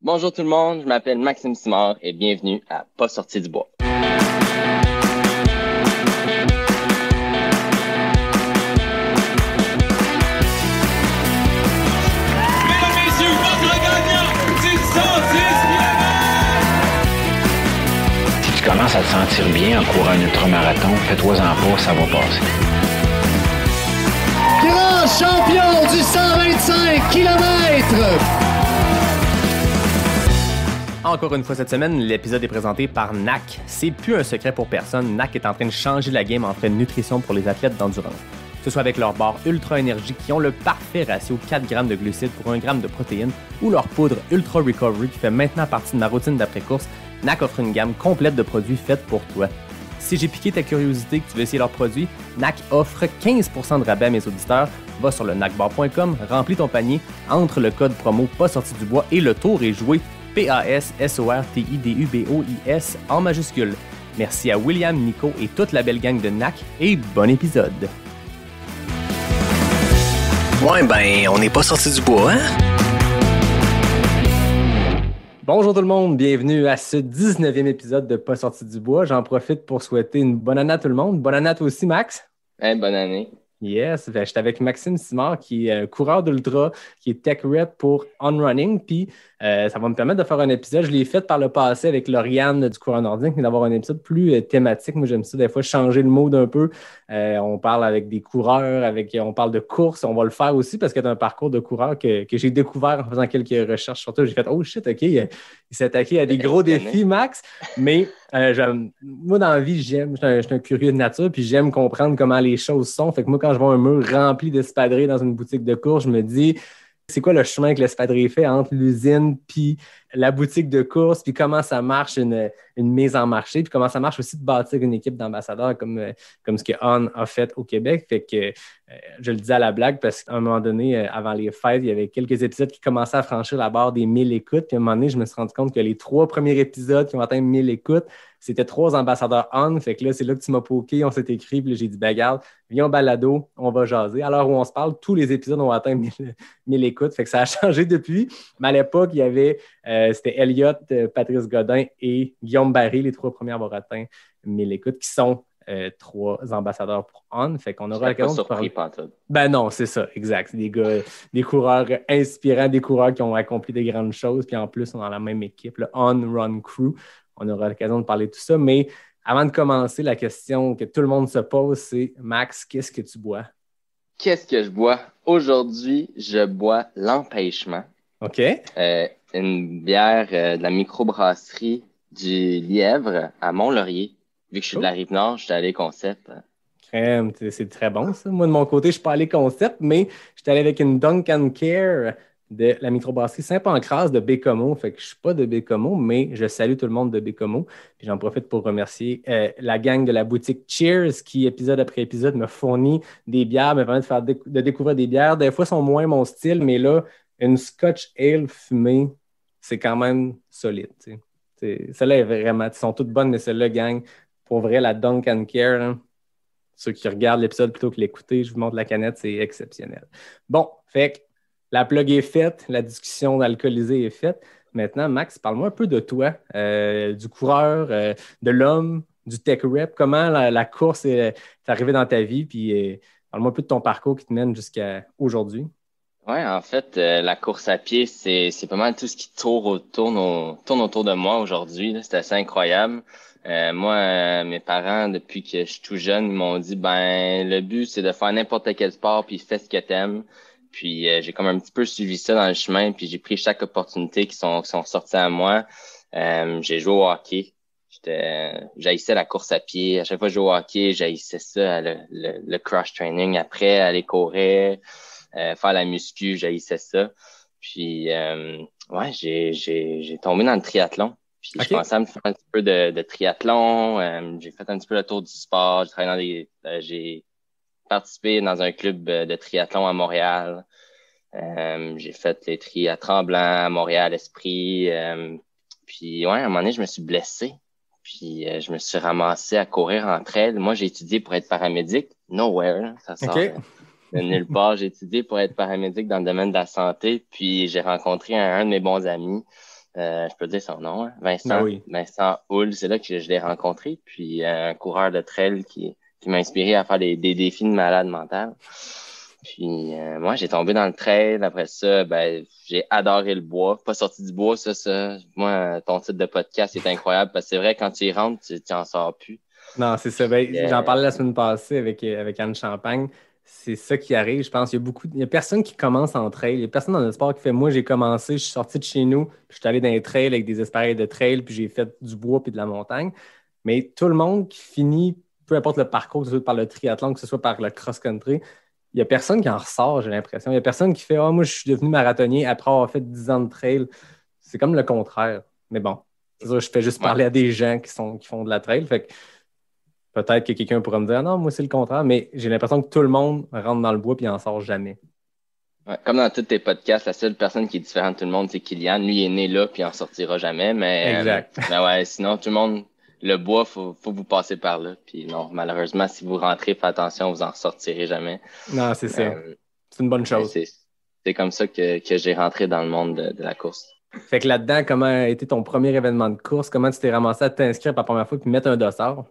Bonjour tout le monde, je m'appelle Maxime Simard et bienvenue à Pas sorti du bois. Si tu commences à te sentir bien en courant un ultramarathon, fais-toi-en pas, ça va passer. Grand champion du 125 km! Encore une fois cette semaine, l'épisode est présenté par NAC. C'est plus un secret pour personne, NAC est en train de changer la game en fait de nutrition pour les athlètes d'endurance. Que ce soit avec leur barre Ultra Énergie qui ont le parfait ratio 4 grammes de glucides pour 1 gramme de protéines ou leur poudre Ultra Recovery qui fait maintenant partie de ma routine d'après-course, NAC offre une gamme complète de produits faits pour toi. Si j'ai piqué ta curiosité et que tu veux essayer leurs produits, NAC offre 15% de rabais à mes auditeurs. Va sur le nacbar.com, remplis ton panier, entre le code promo pas sorti du bois et le tour est joué. PASSORTIDUBOIS en majuscule. Merci à William, Nico et toute la belle gang de NAC et bon épisode. Ouais, ben, on n'est pas sorti du bois, hein? Bonjour tout le monde, bienvenue à ce 19e épisode de Pas sorti du bois. J'en profite pour souhaiter une bonne année à tout le monde. Bonne année à toi aussi, Max. Bonne année. Yes, je suis avec Maxime Simard qui est coureur d'ultra, qui est tech rep pour On Running. Puis ça va me permettre de faire un épisode. Je l'ai fait par le passé avec Lauriane du coureur nordique, mais d'avoir un épisode plus thématique. Moi, j'aime ça des fois changer le mood un peu. On parle avec des coureurs, on parle de course. On va le faire aussi parce qu'il y a un parcours de coureur que j'ai découvert en faisant quelques recherches sur toi. J'ai fait « Oh shit, OK, il s'est attaqué à des gros défis, Max. » Mais moi, dans la vie, je suis un curieux de nature, puis j'aime comprendre comment les choses sont. Fait que moi, quand je vois un mur rempli d'espadrilles dans une boutique de course, je me dis, c'est quoi le chemin que l'espadrille fait entre l'usine puis la boutique de course, puis comment ça marche une mise en marché, puis comment ça marche aussi de bâtir une équipe d'ambassadeurs comme ce que On a fait au Québec. Fait que je le dis à la blague parce qu'à un moment donné, avant les fêtes, il y avait quelques épisodes qui commençaient à franchir la barre des 1000 écoutes. Puis à un moment donné, je me suis rendu compte que les 3 premiers épisodes qui ont atteint 1000 écoutes, c'était 3 ambassadeurs On. Fait que là, c'est là que tu m'as poké, on s'est écrit, puis là, j'ai dit, ben regarde, viens au balado, on va jaser. À l'heure où on se parle, tous les épisodes ont atteint 1000 écoutes. Fait que ça a changé depuis. Mais à l'époque, il y avait, c'était Elliott, Patrice Godin et Guillaume Barry, les 3 premiers à avoir atteint 1000 écoutes, qui sont 3 ambassadeurs pour On. Fait qu'on aura l'occasion de parler. Ben non, c'est ça, exact. C'est des gars, des coureurs inspirants, des coureurs qui ont accompli des grandes choses, puis en plus, on est dans la même équipe, le On Run Crew. On aura l'occasion de parler de tout ça. Mais avant de commencer, la question que tout le monde se pose, c'est Max, qu'est-ce que tu bois? Qu'est-ce que je bois? Aujourd'hui, je bois l'Empêchement. OK. Une bière de la microbrasserie du Lièvre à Mont-Laurier. Vu que je suis de la Rive-Nord, je suis allé Concept. Crème, c'est très bon ça. Moi, de mon côté, je suis pas allé Concept, mais je suis allé avec une Duncan Care de la microbrasserie Saint-Pancras de Bécomo. Fait que je ne suis pas de Bécomo, mais je salue tout le monde de Bécomo. Puis j'en profite pour remercier la gang de la boutique Cheers qui, épisode après épisode, me fournit des bières, me permet de découvrir des bières. Des fois, elles sont moins mon style, mais là, une Scotch Ale fumée, c'est quand même solide. Celle-là est vraiment, elles sont toutes bonnes, mais celle-là, gang, pour vrai, la Duncan Care, hein, ceux qui regardent l'épisode plutôt que l'écouter, je vous montre la canette, c'est exceptionnel. Bon, fait que la plug est faite, la discussion alcoolisée est faite. Maintenant, Max, parle-moi un peu de toi, du coureur, de l'homme, du tech rep. Comment la course est arrivée dans ta vie? Puis parle-moi un peu de ton parcours qui te mène jusqu'à aujourd'hui. Ouais, en fait, la course à pied, c'est pas mal tout ce qui tourne autour de moi aujourd'hui. C'est assez incroyable. Moi, mes parents, depuis que je suis tout jeune, ils m'ont dit, ben, le but, c'est de faire n'importe quel sport, puis fais ce que t'aimes. Puis j'ai comme un petit peu suivi ça dans le chemin, puis j'ai pris chaque opportunité qui sont sorties à moi. J'ai joué au hockey. J'haïssais la course à pied. À chaque fois que je jouais au hockey, j'haïssais ça, le cross training. Après, aller courir, faire la muscu, j'haïssais ça. Puis ouais, j'ai tombé dans le triathlon. Puis Okay. Je pensais à me faire un petit peu de triathlon. J'ai fait un petit peu le tour du sport. J'ai participé dans un club de triathlon à Montréal. J'ai fait les tri à Tremblant, à Montréal, Esprit. Puis ouais, à un moment donné, je me suis blessé. Puis je me suis ramassé à courir entre elles. Moi, j'ai étudié pour être paramédic. Nowhere, là, ça sort de nulle part. J'ai étudié pour être paramédic dans le domaine de la santé. Puis j'ai rencontré un de mes bons amis Je peux dire son nom, hein? Ben oui. Vincent Houle, c'est là que je l'ai rencontré. Puis un coureur de trail qui m'a inspiré à faire des défis de malade mental. Puis moi, j'ai tombé dans le trail. Après ça, ben j'ai adoré le bois. Pas sorti du bois, ça. Moi, ton titre de podcast est incroyable parce que c'est vrai, quand tu y rentres, tu en sors plus. Non, c'est ça. Ben, Puis, j'en parlais la semaine passée avec Anne Champagne. C'est ça qui arrive, je pense. Il y a personne qui commence en trail. Il y a personne dans le sport qui fait moi, j'ai commencé, je suis sorti de chez nous, puis je suis allé dans les trails avec des appareils de trail, puis j'ai fait du bois puis de la montagne. Mais tout le monde qui finit, peu importe le parcours, que ce soit par le triathlon, que ce soit par le cross-country, il n'y a personne qui en ressort, j'ai l'impression. Il n'y a personne qui fait ah, moi, je suis devenu marathonien après avoir fait 10 ans de trail. C'est comme le contraire. Mais bon, c'est ça, je fais juste parler à des gens qui font de la trail. Fait que peut-être que quelqu'un pourra me dire non, moi, c'est le contraire, mais j'ai l'impression que tout le monde rentre dans le bois et n'en sort jamais. ouais, comme dans tous tes podcasts, la seule personne qui est différente de tout le monde, c'est Kylian. Lui, il est né là puis il en sortira jamais. Exact. Mais ouais, sinon, tout le monde, le bois, faut vous passer par là. Puis non, malheureusement, si vous rentrez, faites attention, vous en sortirez jamais. Non, c'est ça. C'est une bonne chose. C'est comme ça que j'ai rentré dans le monde de la course. Fait que là-dedans, comment a été ton premier événement de course? Comment tu t'es ramassé à t'inscrire pour la première fois puis mettre un dossard?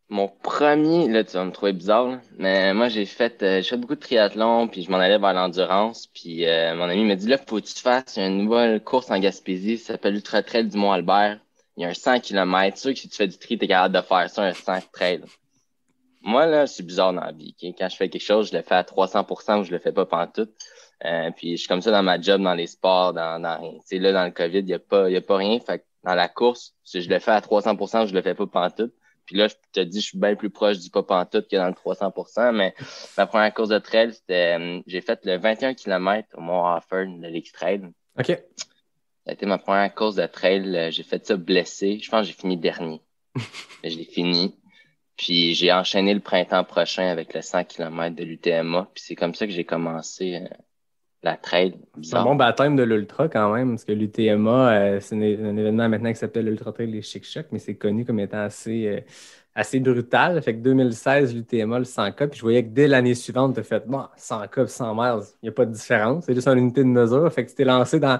Mon premier, là, tu vas me trouver bizarre, là, mais moi, j'ai fait beaucoup de triathlon, puis je m'en allais vers l'endurance, puis mon ami m'a dit, là, faut que tu te fasses une nouvelle course en Gaspésie, ça s'appelle l'Ultra Trail du Mont-Albert. Il y a un 100 km, sûr que si tu fais du tri, t'es capable de faire ça, un 100 trail. Moi, là, c'est bizarre dans la vie, okay? Quand je fais quelque chose, je le fais à 300% ou je le fais pas pantoute. Puis je suis comme ça dans ma job, dans les sports, dans rien. Tu sais, là, dans le COVID, il y a pas rien, fait que dans la course, si je le fais à 300%, je le fais pas pantoute. Puis là, je te dis, je suis bien plus proche du pas pantoute que dans le 300%, mais ma première course de trail, c'était, j'ai fait le 21 km au Mont Offord de l'X-Trail. OK. Ça a été ma première course de trail. J'ai fait ça blessé. Je pense que j'ai fini dernier. Mais je l'ai fini. Puis j'ai enchaîné le printemps prochain avec le 100 km de l'UTMA. Puis c'est comme ça que j'ai commencé la trail. C'est un bon baptême de l'Ultra quand même, parce que l'UTMA, c'est un événement maintenant qui s'appelle l'Ultra Trail des Chic-Chocs, mais c'est connu comme étant assez brutal. Fait que 2016, l'UTMA, le 100K, puis je voyais que dès l'année suivante, tu as fait bon, 100K 100 miles, il n'y a pas de différence, c'est juste une unité de mesure. Fait que tu t'es lancé dans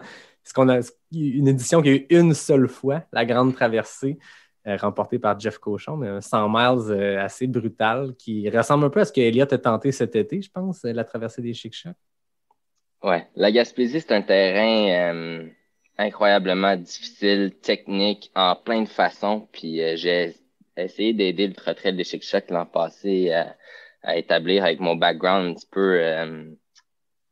une édition qui a eu une seule fois, la Grande Traversée, remportée par Jeff Cochon, mais un 100 miles assez brutal, qui ressemble un peu à ce que Elliott a tenté cet été, je pense, la traversée des Chic-Chocs. Ouais, la Gaspésie, c'est un terrain incroyablement difficile, technique, en plein de façons. Puis j'ai essayé d'aider le Trail des Chic-Chocs l'an passé à établir avec mon background un petit peu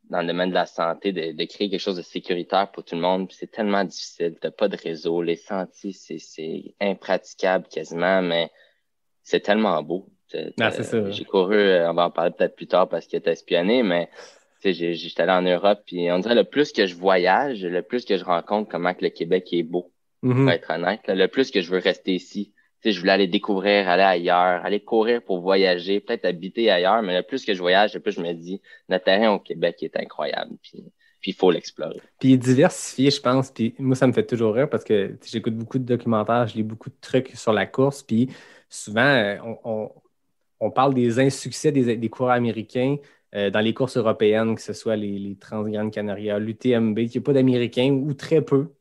dans le domaine de la santé, de créer quelque chose de sécuritaire pour tout le monde. Puis c'est tellement difficile, t'as pas de réseau, les sentiers, c'est impraticable quasiment, mais c'est tellement beau. Ah, c'est ça. J'ai couru, on va en parler peut-être plus tard parce qu'il était espionné, mais tu sais, j'étais allé en Europe, puis on dirait le plus que je voyage, le plus que je rencontre comment que le Québec est beau, pour être honnête. Là, le plus que je veux rester ici. Tu sais, je voulais aller découvrir, aller ailleurs, aller courir pour voyager, peut-être habiter ailleurs, mais le plus que je voyage, le plus je me dis, notre terrain au Québec est incroyable, puis il faut l'explorer. Puis il est diversifié, je pense, puis moi, ça me fait toujours rire parce que j'écoute beaucoup de documentaires, je lis beaucoup de trucs sur la course, puis souvent, on parle des insuccès des coureurs américains dans les courses européennes, que ce soit les Transgrandes Canaria, l'UTMB, qu'il n'y a pas d'Américains ou très peu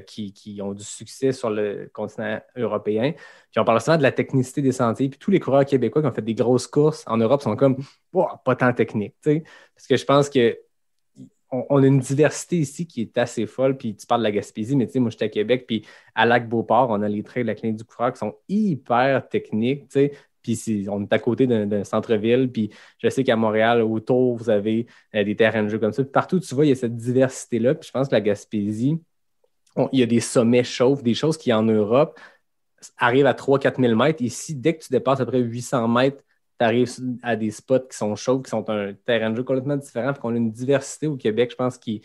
qui ont du succès sur le continent européen. Puis on parle souvent de la technicité des sentiers. Puis tous les coureurs québécois qui ont fait des grosses courses en Europe sont comme pas tant techniques. T'sais. Parce que je pense qu'on a une diversité ici qui est assez folle. Puis tu parles de la Gaspésie, mais moi, j'étais à Québec. Puis à Lac-Beauport, on a les trails de la Clinique du coureur qui sont hyper techniques. T'sais. Puis on est à côté d'un centre-ville. Puis je sais qu'à Montréal, autour, vous avez des terrains de jeu comme ça. Puis partout, tu vois, il y a cette diversité-là. Puis je pense que la Gaspésie, il y a des sommets chauves, des choses qui, en Europe, arrivent à 3-4 000 mètres. Ici, dès que tu dépasses à peu près 800 mètres, tu arrives à des spots qui sont chauves, qui sont un terrain de jeu complètement différent. Puis qu'on a une diversité au Québec, je pense, qui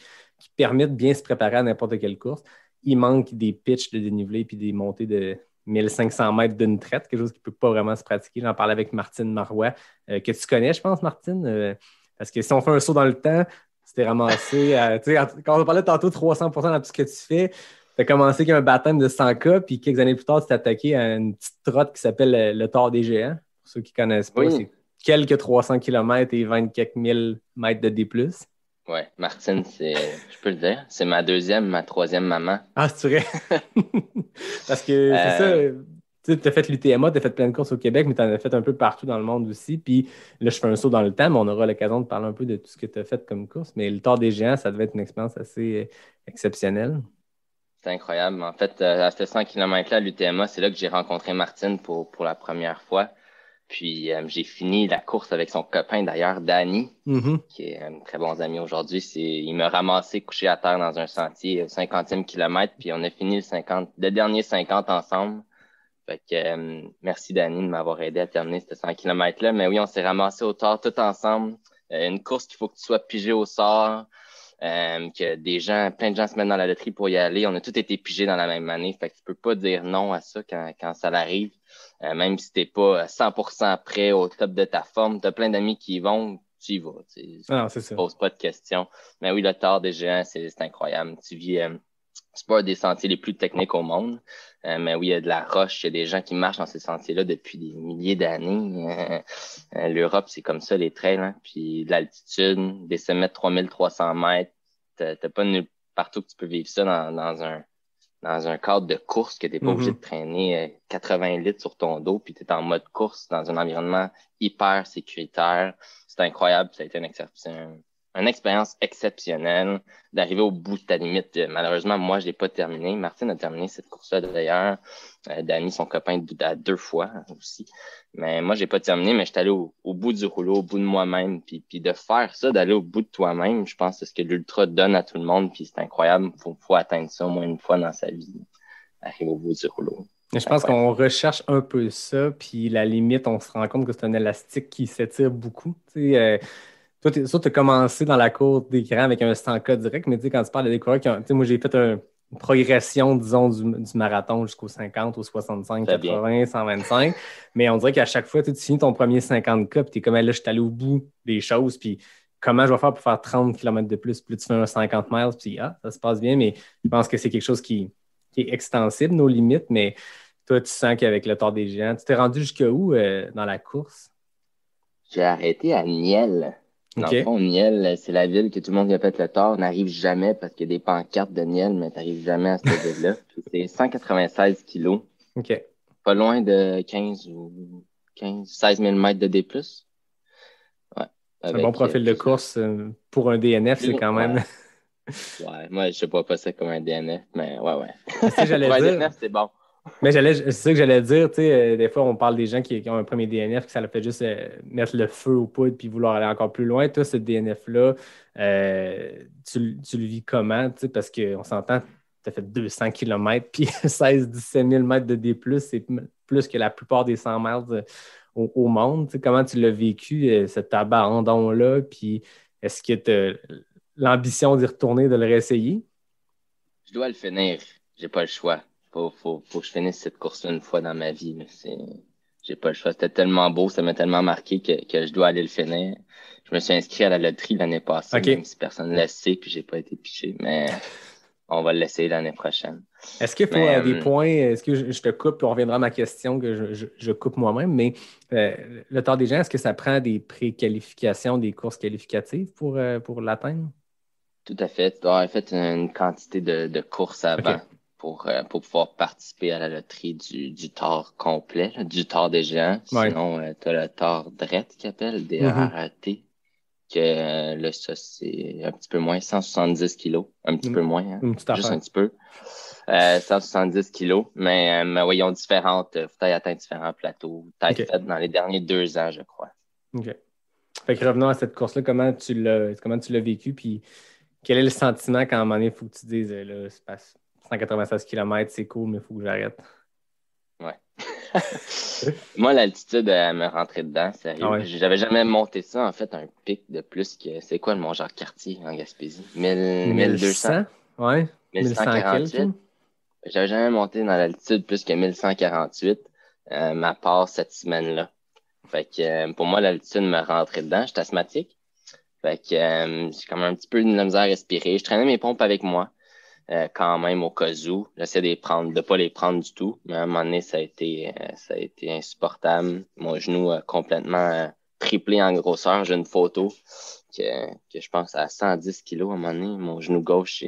permet de bien se préparer à n'importe quelle course. Il manque des pitchs de dénivelé puis des montées de 1500 mètres d'une traite, quelque chose qui ne peut pas vraiment se pratiquer. J'en parlais avec Martine Marois, que tu connais, je pense, Martine, parce que si on fait un saut dans le temps, tu t'es ramassé, quand on parlait tantôt de 300% dans tout ce que tu fais, tu as commencé avec un baptême de 100K, puis quelques années plus tard, tu t'es attaqué à une petite trotte qui s'appelle le Tour des Géants. Pour ceux qui ne connaissent pas, c'est quelques 300 km et 20 quelques mille mètres de D+. Ouais, Martine, je peux le dire, c'est ma troisième maman. Ah, c'est vrai. Parce que c'est ça, tu as fait l'UTMA, tu as fait plein de courses au Québec, mais tu en as fait un peu partout dans le monde aussi. Puis là, je fais un saut dans le temps, mais on aura l'occasion de parler un peu de tout ce que tu as fait comme course. Mais le Tour des Géants, ça devait être une expérience assez exceptionnelle. C'est incroyable. En fait, à ce 100 km-là, à l'UTMA, c'est là que j'ai rencontré Martine pour la première fois. Puis j'ai fini la course avec son copain d'ailleurs, Danny, qui est un très bon ami aujourd'hui. Il m'a ramassé couché à terre dans un sentier au 50e kilomètre, puis on a fini le dernier 50 ensemble. Fait que merci Danny de m'avoir aidé à terminer ce 100 km-là. Mais oui, on s'est ramassé au tard tout ensemble. Une course qu'il faut que tu sois pigé au sort. Que plein de gens se mettent dans la loterie pour y aller. On a tous été pigés dans la même année. Fait que tu peux pas dire non à ça quand ça arrive. Même si t'es pas 100% prêt au top de ta forme, t'as plein d'amis qui y vont, tu y vas. Non, c'est ça. Pose pas de questions. Mais oui, le Tour des Géants, c'est incroyable. Tu vis, c'est pas un des sentiers les plus techniques au monde. Mais oui, il y a de la roche, il y a des gens qui marchent dans ces sentiers-là depuis des milliers d'années. L'Europe, c'est comme ça, les trails, hein. Puis de l'altitude, des sommets de 3300 mètres. T'as pas partout que tu peux vivre ça dans un cadre de course que t'es pas obligé de traîner 80 litres sur ton dos, puis t'es en mode course dans un environnement hyper sécuritaire. C'est incroyable, ça a été une expérience exceptionnelle d'arriver au bout de ta limite. Malheureusement, moi, je l'ai pas terminé. Martine a terminé cette course-là d'ailleurs. Danny, son copain, à 2 fois aussi. Mais moi, j'ai pas terminé, mais j'étais allé au bout du rouleau, au bout de moi-même. Puis de faire ça, d'aller au bout de toi-même, je pense que c'est ce que l'ultra donne à tout le monde. Puis c'est incroyable. Faut atteindre ça au moins une fois dans sa vie. Arriver au bout du rouleau. Je pense qu'on recherche un peu ça, puis la limite, on se rend compte que c'est un élastique qui s'étire beaucoup. Toi, tu as commencé dans la cour d'écran avec un 100K direct, mais quand tu parles des coureurs moi, j'ai fait une progression, disons, du marathon jusqu'au 50, au 65, Très 80, bien. 125. Mais on dirait qu'à chaque fois, tu finis ton premier 50K, puis tu es comme là, je suis allé au bout des choses, puis comment je vais faire pour faire 30 km de plus? Puis tu fais un 50 miles, puis ça se passe bien, mais je pense que c'est quelque chose qui est extensible, nos limites, mais toi, tu sens qu'avec le Tour des Géants, tu t'es rendu jusqu'où dans la course? J'ai arrêté à Niel. Dans le fond, Niel, c'est la ville que tout le monde qui a fait le Tour n'arrive jamais parce qu'il y a des pancartes de Niel, mais t'arrives jamais à cette ville-là. C'est 196 kilos. OK. Pas loin de 16 000 mètres de D+. Ouais. C'est un bon profil de course pour un DNF, c'est quand même. Ouais, moi, je sais pas ça comme un DNF, mais ouais. Pour un DNF, c'est bon. Mais c'est ça que j'allais dire, des fois, on parle des gens qui ont un premier DNF, que ça leur fait juste mettre le feu aux poudres puis vouloir aller encore plus loin. Toi, ce DNF-là, tu le vis comment? Parce qu'on s'entend, tu as fait 200 km puis 16-17 000 mètres de D+, c'est plus que la plupart des 100 miles au monde. Comment tu l'as vécu, cet abandon-là? Puis est-ce que tu as l'ambition d'y retourner, de le réessayer? Je dois le finir. J'ai pas le choix. Faut que je finisse cette course-là une fois dans ma vie. J'ai pas le choix. C'était tellement beau, ça m'a tellement marqué que je dois aller le finir. Je me suis inscrit à la loterie l'année passée, même si personne ne le sait, puis j'ai pas été piché, mais on va le laisser l'année prochaine. Est-ce qu'il faut des points, est-ce que je te coupe, puis on reviendra à ma question que je coupe moi-même, mais le Tour des Géants, est-ce que ça prend des pré-qualifications, des courses qualificatives pour l'atteindre? Tout à fait. Tu dois avoir fait une quantité de courses avant. Okay. Pour pouvoir participer à la loterie du Tour complet, là, du Tour des Géants. Ouais. Sinon, tu as le Tour DRET qui appelle, DRAT, que là, ça, c'est un petit peu moins, 170 kilos. Un petit peu moins, hein? Juste un petit peu. 170 kilos. Mais oui, ils ont différentes, faut atteindre différents plateaux. Tu fait dans les derniers 2 ans, je crois. OK. Fait que revenons à cette course-là, comment tu l'as vécu, puis quel est le sentiment quand à un moment donné, il faut que tu dises, là, c'est pas 196 km, c'est cool, mais il faut que j'arrête. Ouais. Moi, l'altitude, elle me rentrait dedans, sérieux. Ah ouais. J'avais jamais monté ça, en fait, un pic de plus que... C'est quoi le Mont-Jacques-Cartier en Gaspésie? 1200? Ouais. 1148. J'avais jamais monté dans l'altitude plus que 1148, à part cette semaine-là. Fait que pour moi, l'altitude me rentrait dedans. J'étais asthmatique. Fait que j'ai comme un petit peu de misère à respirer. Je traînais mes pompes avec moi. Quand même au cas où. J'essaie de pas les prendre du tout. Mais à un moment donné, ça a été insupportable. Mon genou a complètement triplé en grosseur. J'ai une photo que je pense à 110 kilos à un moment donné. Mon genou gauche,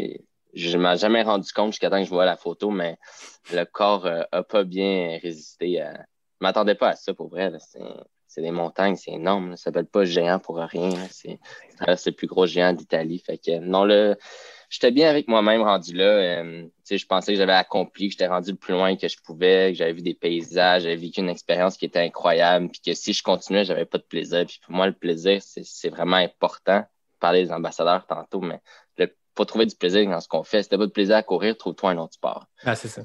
je ne m'en ai jamais rendu compte jusqu'à temps que je vois la photo, mais le corps a pas bien résisté. Je m'attendais pas à ça pour vrai. Là. C'est des montagnes, c'est énorme. Là. Ça s'appelle pas géant pour rien. Là. C'est le plus gros géant d'Italie. Fait que non, là, j'étais bien avec moi-même rendu là. Je pensais que j'avais accompli, que j'étais rendu le plus loin que je pouvais, que j'avais vu des paysages, j'avais vécu une expérience qui était incroyable, puis que si je continuais, j'avais pas de plaisir. Puis pour moi, le plaisir, c'est vraiment important. Je parlais des ambassadeurs tantôt, mais faut trouver du plaisir dans ce qu'on fait. Si t'as pas de plaisir à courir, trouve-toi un autre sport. Ah, c'est ça.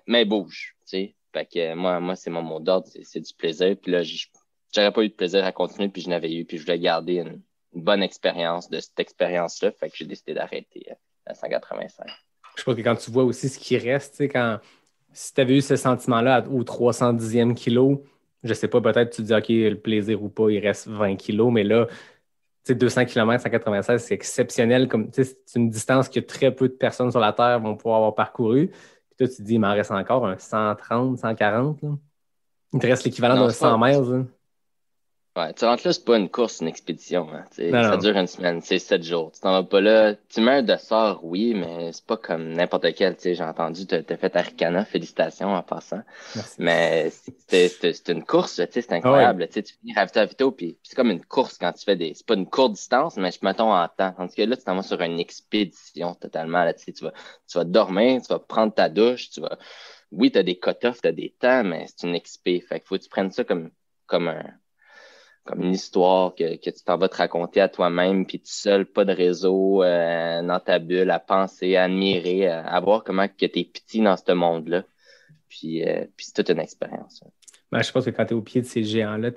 Mais bouge, tu sais. Fait que moi, c'est mon mot d'ordre, c'est du plaisir. Puis là, j'aurais pas eu de plaisir à continuer, puis je n'avais eu, puis je voulais garder une bonne expérience de cette expérience-là. Fait que j'ai décidé d'arrêter à 185. Je pense que quand tu vois aussi ce qui reste, tu sais, si tu avais eu ce sentiment-là au 310e kilo, je sais pas, peut-être tu te dis, OK, le plaisir ou pas, il reste 20 kilos, mais là, tu sais, 200 km, 196, c'est exceptionnel. C'est une distance que très peu de personnes sur la Terre vont pouvoir avoir parcouru. Puis toi, tu te dis, il m'en reste encore un 130, 140. Là. Il te reste l'équivalent d'un 100 miles. Ouais, tu rentres là, c'est pas une course, une expédition. Hein, non. Dure une semaine, c'est 7 jours. Tu t'en vas pas là. Tu mets un dossard, oui, mais c'est pas comme n'importe quel. J'ai entendu, t'as fait Arikana, félicitations en passant. Merci. Mais c'est une course, c'est incroyable. Ouais. Tu finis ravito, puis c'est comme une course quand tu fais c'est pas une courte distance, mais mettons en temps. Tandis que là, tu t'en vas sur une expédition totalement. Là, tu vas dormir, tu vas prendre ta douche, oui, t'as des cut-offs, t'as des temps, mais c'est une expé. Fait qu'il faut que tu prennes ça comme une histoire que tu t'en vas te raconter à toi-même, puis tout seul, pas de réseau, dans ta bulle, à penser, à admirer, à voir comment que t'es petit dans ce monde-là. Puis c'est toute une expérience. Ben, je pense que quand tu es au pied de ces géants-là,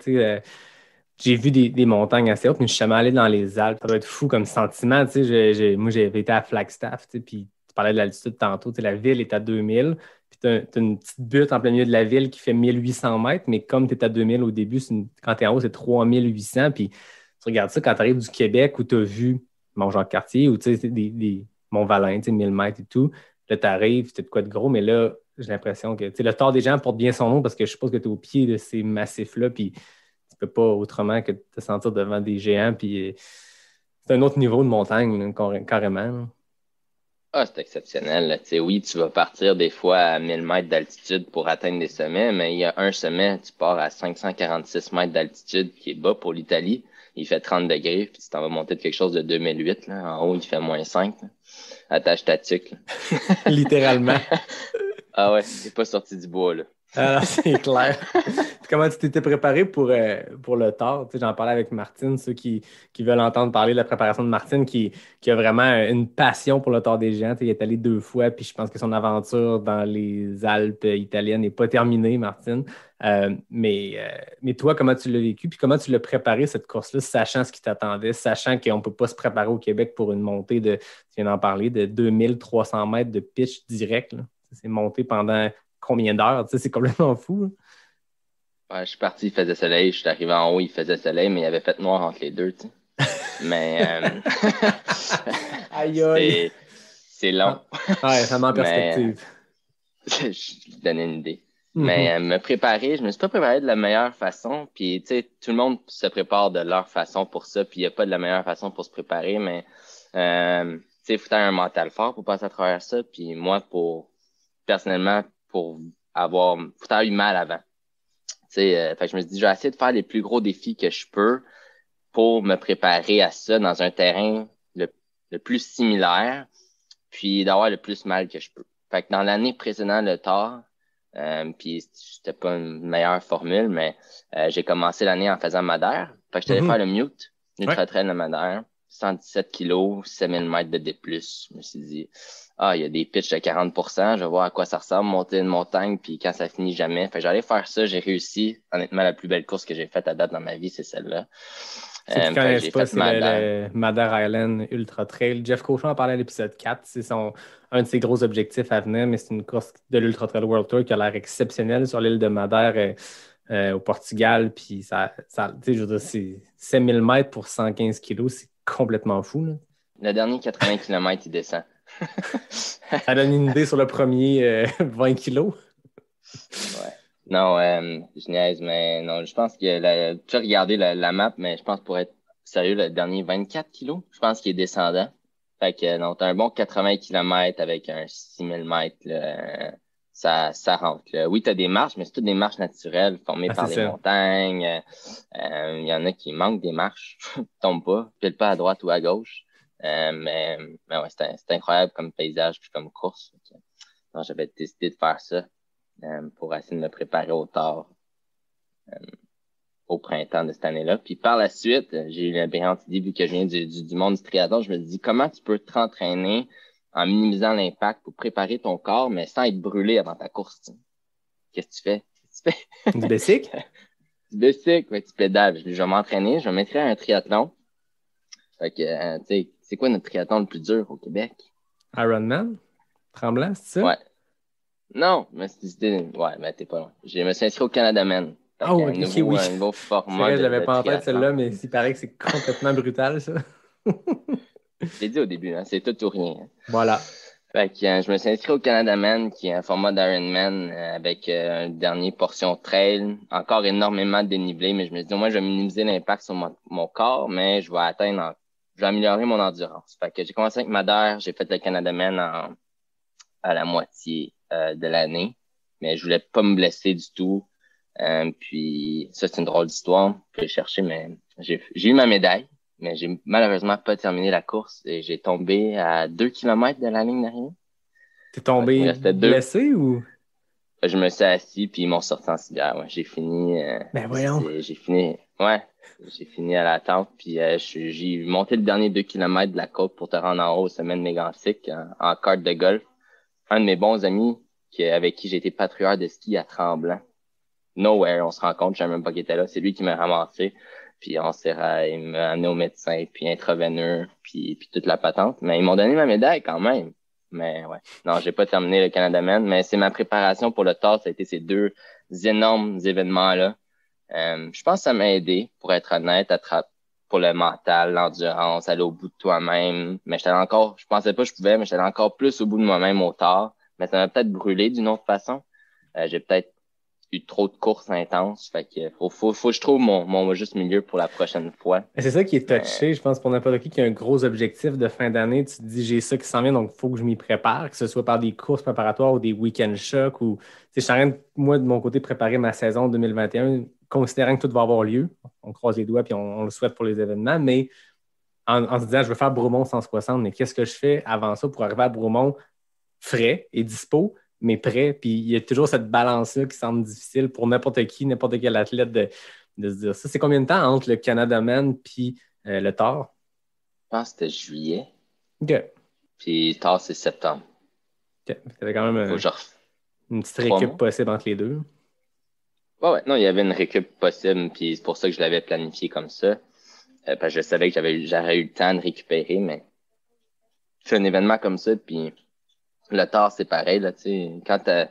j'ai vu des montagnes assez hautes, mais je suis jamais allé dans les Alpes. Ça doit être fou comme sentiment. Moi, j'avais été à Flagstaff, puis tu parlais de l'altitude tantôt. La ville est à 2000, puis tu as une petite butte en plein milieu de la ville qui fait 1800 mètres, mais comme tu es à 2000 au début, quand tu es en haut, c'est 3800. Puis tu regardes ça quand tu arrives du Québec où tu as vu Mont-Jean-Cartier ou des Mont-Valin, 1000 mètres et tout. Là, tu arrives, tu as de quoi de gros, mais là, j'ai l'impression que le Tour des Géants porte bien son nom parce que je suppose que tu es au pied de ces massifs-là, puis tu peux pas autrement que te sentir devant des géants, puis c'est un autre niveau de montagne, carrément. Là. Ah, c'est exceptionnel. Là. Oui, tu vas partir des fois à 1000 mètres d'altitude pour atteindre des sommets, mais il y a un sommet, tu pars à 546 mètres d'altitude qui est bas pour l'Italie. Il fait 30 degrés, puis tu t'en vas monter de quelque chose de 2008. Là. En haut, il fait -5. Là. Attache ta tuque. Littéralement. Ah ouais, c'est pas sorti du bois, là. Alors, c'est clair. Comment tu t'étais préparé pour le Tour? J'en parlais avec Martine, ceux qui veulent entendre parler de la préparation de Martine, qui a vraiment une passion pour le Tour des Géants. Il est allé 2 fois, puis je pense que son aventure dans les Alpes italiennes n'est pas terminée, Martine. Mais toi, comment tu l'as vécu? Puis comment tu l'as préparé, cette course-là, sachant ce qui t'attendait, sachant qu'on ne peut pas se préparer au Québec pour une montée tu viens d'en parler, de 2300 mètres de pitch direct. Là. C'est monté pendant combien d'heures? C'est complètement fou. Là. Ouais, je suis parti, il faisait soleil. Je suis arrivé en haut, il faisait soleil, mais il avait fait noir entre les deux. Tu sais. Mais aïe, aïe. C'est long. Ouais, ça met en perspective. Je vais donner une idée. Mais me préparer, je me suis pas préparé de la meilleure façon. Puis, tu sais, tout le monde se prépare de leur façon pour ça. Puis, il n'y a pas de la meilleure façon pour se préparer. Mais, tu sais, il faut avoir un mental fort pour passer à travers ça. Puis, moi, personnellement, faut avoir eu mal avant. Fait que je me suis dit, je vais essayer de faire les plus gros défis que je peux pour me préparer à ça dans un terrain le plus similaire, puis d'avoir le plus mal que je peux. Fait que dans l'année précédente, le Tour, puis c'était pas une meilleure formule, mais j'ai commencé l'année en faisant Madère. Fait que je allé faire le Mute, Ultra Trail de Madère, 117 kilos, 7000 mètres de D+. Je me suis dit, il y a des pitchs de 40%, je vais voir à quoi ça ressemble, monter une montagne, puis quand ça finit jamais. Fait que j'allais faire ça, j'ai réussi. Honnêtement, la plus belle course que j'ai faite à date dans ma vie, c'est celle-là. Si tu ne connais pas, c'est le Madère Island Ultra Trail. Jeff Cochon en parlait à l'épisode 4. C'est un de ses gros objectifs à venir, mais c'est une course de l'Ultra Trail World Tour qui a l'air exceptionnelle sur l'île de Madère au Portugal. Puis je veux dire, c'est 7000 mètres pour 115 kilos, c'est complètement fou. Là. Le dernier 80 km, il descend. Ça donne une idée sur le premier 20 kilos. Ouais. Non, je niaise, mais non, je pense que tu as regardé la map, mais je pense pour être sérieux, le dernier 24 kilos, je pense qu'il est descendant. Fait que non, t'as un bon 80 kilomètres avec un 6000 mètres, là, ça rentre, là. Oui, t'as des marches, mais c'est toutes des marches naturelles formées Ah, c'est par les ça. montagnes. Il y en a qui manquent des marches, tombent pas, pile pas à droite ou à gauche. Mais ouais, c'est incroyable comme paysage puis comme course. Fait que, non, j'avais décidé de faire ça pour essayer de me préparer au tard au printemps de cette année-là. Puis par la suite, j'ai eu la brillante idée, vu que je viens du monde du triathlon, je me dis comment tu peux te entraîner en minimisant l'impact pour préparer ton corps, mais sans être brûlé avant ta course. T'sais. Qu'est-ce que tu fais? Qu'est-ce que tu fais? Du basic? Du bicycle, ouais, tu pédales. Je vais m'entraîner, je vais m'inscrire à un triathlon. Fait que, tu sais, c'est quoi notre triathlon le plus dur au Québec? Ironman? Tremblant, c'est ça? Ouais. Non, mais ouais, mais t'es pas loin. Je me suis inscrit au Canada Man. Fait Ah, qu'un ok, oui. un nouveau C'est format vrai, je l'avais de pas en tête triathlon. celle-là, mais il paraît que c'est complètement brutal, ça. Je l'ai dit au début, hein, c'est tout ou rien. Voilà. Fait que je me suis inscrit au Canada Man, qui est un format d'Ironman avec une dernière portion trail. Encore énormément de dénivelé, mais je me suis dit, au moins, je vais minimiser l'impact sur mon corps, mais je vais améliorer mon endurance. Fait que j'ai commencé avec Madère, j'ai fait le Canada Man à la moitié de l'année, mais je voulais pas me blesser du tout. Puis ça, c'est une drôle d'histoire que j'ai cherché, mais j'ai eu ma médaille, mais j'ai malheureusement pas terminé la course et j'ai tombé à 2 kilomètres de la ligne d'arrivée. T'es Ouais, il me tombé restait deux. blessé ou? Je me suis assis puis ils m'ont sorti en civière. Ouais, j'ai fini. Ben voyons. J'ai fini. Ouais, j'ai fini à la tente puis j'ai monté le dernier 2 kilomètres de la côte pour te rendre en haut au sommet de Mégantic en carte de golf. Un de mes bons amis avec qui j'ai été patrouilleur de ski à Tremblant. Nowhere, on se rencontre, je savais même pas qu'il était là. C'est lui qui m'a ramassé. Puis il m'a amené au médecin, puis intraveineux, puis toute la patente. Mais ils m'ont donné ma médaille quand même. Mais ouais, non, j'ai pas terminé le Canada Man, mais c'est ma préparation pour le TAS, ça a été ces deux énormes événements-là. Je pense que ça m'a aidé, pour être honnête, pour le mental, l'endurance, aller au bout de toi-même. Mais je pensais pas que je pouvais, mais j'étais encore plus au bout de moi-même au tard. Mais ça m'a peut-être brûlé d'une autre façon. J'ai peut-être eu trop de courses intenses. Fait que faut que je trouve mon juste milieu pour la prochaine fois. C'est ça qui est Mais, touché, je pense, pour n'importe qui a un gros objectif de fin d'année. Tu te dis, j'ai ça qui s'en vient, donc il faut que je m'y prépare, que ce soit par des courses préparatoires ou des week-end shocks. Ou, je suis en train, moi, de mon côté, préparer ma saison 2021, considérant que tout va avoir lieu. On croise les doigts puis on le souhaite pour les événements, mais en se disant, je veux faire Bromont 160, mais qu'est-ce que je fais avant ça pour arriver à Bromont frais et dispo, mais prêt? Puis il y a toujours cette balance-là qui semble difficile pour n'importe qui, n'importe quel athlète de se dire ça. C'est combien de temps entre le Canada Man puis le Thor? je pense que c'était juillet. OK. Puis tard, c'est septembre. OK. C'était quand même Faut que je une petite 3 récup mois. possible entre les deux. Ouais. Non, il y avait une récup possible, puis c'est pour ça que je l'avais planifié comme ça. Parce que je savais que j'aurais eu le temps de récupérer, mais je fais un événement comme ça, puis le tard, c'est pareil, là, tu sais.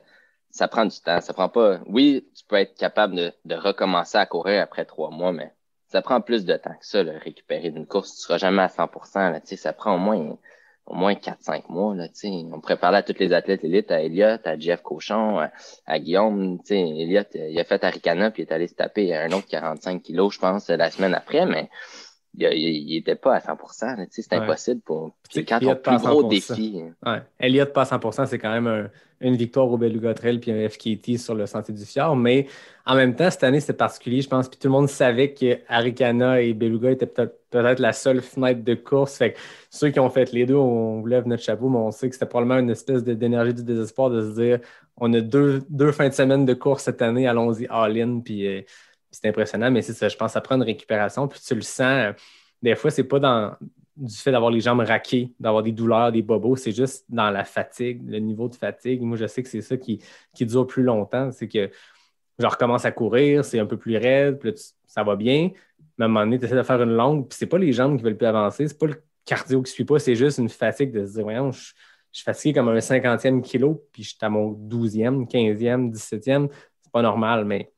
Ça prend du temps. Ça prend pas. Oui, tu peux être capable de recommencer à courir après 3 mois, mais ça prend plus de temps que ça, là, récupérer d'une course. Tu seras jamais à 100%, là, tu sais. Ça prend au moins 4-5 mois, là, tu sais. On pourrait parler à tous les athlètes élites, à Elliott, à Jeff Cochon, à Guillaume, tu sais. Elliott, il a fait Arikana, puis il est allé se taper un autre 45 kilos, je pense, la semaine après, mais il était pas à 100%, là, tu sais. C'est impossible Puis quand ton plus gros défi. Ouais. Elliott pas à 100%, c'est quand même une victoire au Beluga Trail puis un FKT sur le Sentier du Fjord. Mais en même temps, cette année, c'était particulier, je pense. Puis tout le monde savait que Arikana et Beluga étaient peut-être la seule fenêtre de course. Fait que ceux qui ont fait les deux, on vous lève notre chapeau, mais on sait que c'était probablement une espèce d'énergie du désespoir de se dire on a deux fins de semaine de course cette année, allons-y all-in. Puis c'est impressionnant, mais c'est ça, je pense que ça prend une récupération. Puis tu le sens, des fois, c'est pas du fait d'avoir les jambes raquées, d'avoir des douleurs, des bobos, c'est juste dans la fatigue, le niveau de fatigue. Moi, je sais que c'est ça qui dure plus longtemps. C'est que je recommence à courir, c'est un peu plus raide, puis là, ça va bien. Mais à un moment donné, tu essaies de faire une longue, puis c'est pas les jambes qui veulent plus avancer, c'est pas le cardio qui ne suit pas, c'est juste une fatigue de se dire, voyons, je suis fatigué comme un 50e kilo, puis je suis à mon 12e, 15e, 17e. C'est pas normal, mais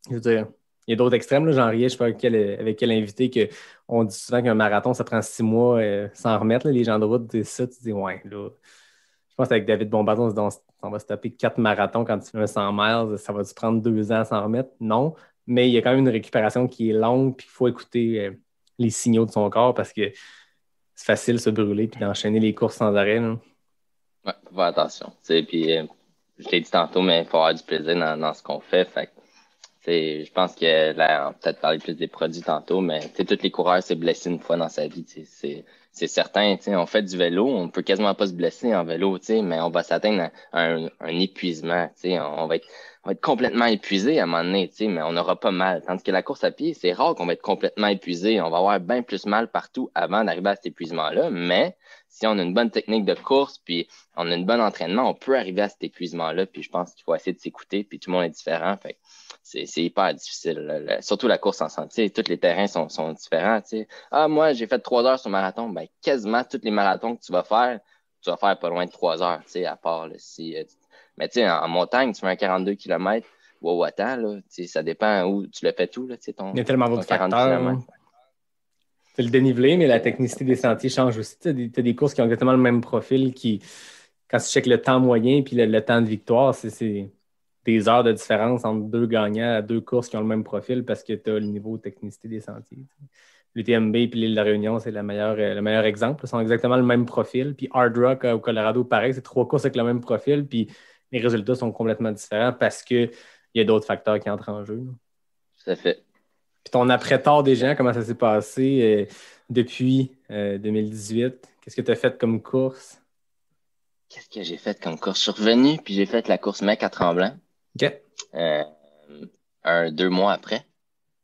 je veux dire, il y a d'autres extrêmes, là, j'en riais, je sais pas avec quel invité on dit souvent qu'un marathon, ça prend 6 mois sans remettre. Là, les gens de route disent ça, tu dis, ouais, là. Je pense qu'avec David Bombardier, on va se taper 4 marathons quand tu fais un 100 miles, ça va te prendre 2 ans à s'en remettre? Non. Mais il y a quand même une récupération qui est longue, puis il faut écouter les signaux de son corps parce que c'est facile de se brûler puis d'enchaîner les courses sans arrêt. Là. Ouais, faut faire attention. Puis, je l'ai dit tantôt, mais il faut avoir du plaisir dans ce qu'on fait. Fait que, je pense que là, on va peut-être parler plus des produits tantôt, mais tous les coureurs s'est blessé une fois dans sa vie. C'est certain. On fait du vélo, on peut quasiment pas se blesser en vélo, mais on va s'atteindre à un épuisement. On va être complètement épuisé à un moment donné, mais on n'aura pas mal. Tandis que la course à pied, c'est rare qu'on va être complètement épuisé. On va avoir bien plus mal partout avant d'arriver à cet épuisement-là. Mais si on a une bonne technique de course, puis on a une bonne entraînement, on peut arriver à cet épuisement-là. Puis je pense qu'il faut essayer de s'écouter, puis tout le monde est différent. Fait que c'est hyper difficile. Là. Surtout la course en sentier. Tous les terrains sont différents. T'sais. Ah, moi, j'ai fait 3 heures sur marathon. Ben, quasiment tous les marathons que tu vas faire pas loin de 3 heures, à part là, si. Mais en montagne, tu fais un 42 km. Wow, attends, là. Ça dépend où tu le fais tout, là, Il y a tellement d'autres facteurs. C'est le dénivelé, mais la technicité des sentiers change aussi. Tu as des courses qui ont exactement le même profil qui, quand tu checkes le temps moyen puis le temps de victoire, c'est des heures de différence entre 2 gagnants à 2 courses qui ont le même profil parce que tu as le niveau de technicité des sentiers. L'UTMB et l'île de la Réunion, c'est le meilleur exemple. Ils sont exactement le même profil. Puis Hard Rock au Colorado, pareil, c'est 3 courses avec le même profil. Puis les résultats sont complètement différents parce qu'il y a d'autres facteurs qui entrent en jeu. Là. Tout à fait. Puis ton après-tard des gens, comment ça s'est passé depuis 2018? Qu'est-ce que tu as fait comme course? Qu'est-ce que j'ai fait comme course? Je suis revenu, puis j'ai fait la course Mec à Tremblant. OK. 2 mois après.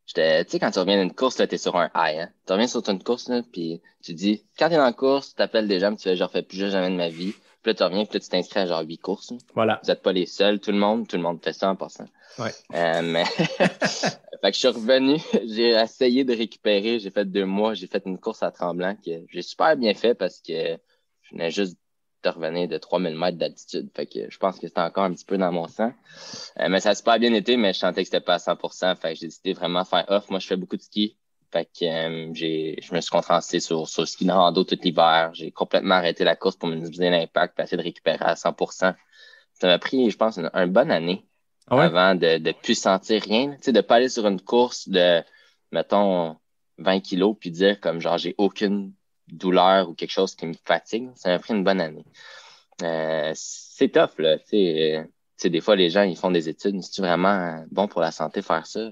Tu sais, quand tu reviens d'une course, là, t'es sur un high, hein. Tu reviens sur une course, là, puis tu dis, quand t'es dans la course, tu t'appelles des gens, puis tu fais, genre, fais plus jamais de ma vie. Puis là, tu reviens, puis là, tu t'inscris à genre 8 courses. Là. Voilà. Vous n'êtes pas les seuls, tout le monde fait ça en passant. Ouais. Mais, fait que je suis revenu, j'ai essayé de récupérer, j'ai fait 2 mois, j'ai fait une course à Tremblant que j'ai super bien fait parce que je venais juste de revenir de 3000 mètres d'altitude. Fait que je pense que c'était encore un petit peu dans mon sang. Mais ça a super bien été, mais je sentais que c'était pas à 100%. Fait que j'ai décidé vraiment de faire off. Moi, je fais beaucoup de ski. Fait que je me suis concentré sur le ski de rando tout l'hiver. J'ai complètement arrêté la course pour minimiser l'impact et essayer de récupérer à 100%. Ça m'a pris, je pense, une bonne année avant de plus sentir rien. Tu sais, de pas aller sur une course de, mettons, 20 kilos puis dire comme genre j'ai aucune douleur ou quelque chose qui me fatigue. Ça m'a pris une bonne année. C'est tough, là. Tu sais, des fois, les gens, ils font des études. C'est vraiment bon pour la santé faire ça?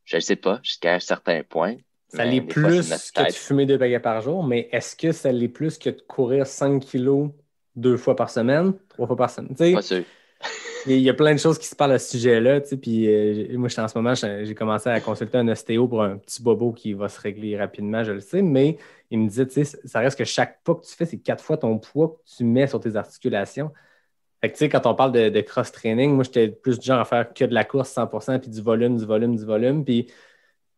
Je ne sais pas, jusqu'à un certain point. Ça l'est plus que de fumer 2 baguettes par jour, mais est-ce que ça l'est plus que de courir 5 kilos 2 fois par semaine, 3 fois par semaine? T'sais, pas sûr. Il y a plein de choses qui se parlent à ce sujet-là. Puis moi, en ce moment, j'ai commencé à consulter un ostéo pour un petit bobo qui va se régler rapidement, je le sais, mais il me disait, tu sais, ça reste que chaque pas que tu fais, c'est 4 fois ton poids que tu mets sur tes articulations. Fait que, tu sais, quand on parle de cross-training, moi, j'étais plus du genre à faire que de la course 100%, puis du volume. Puis, à un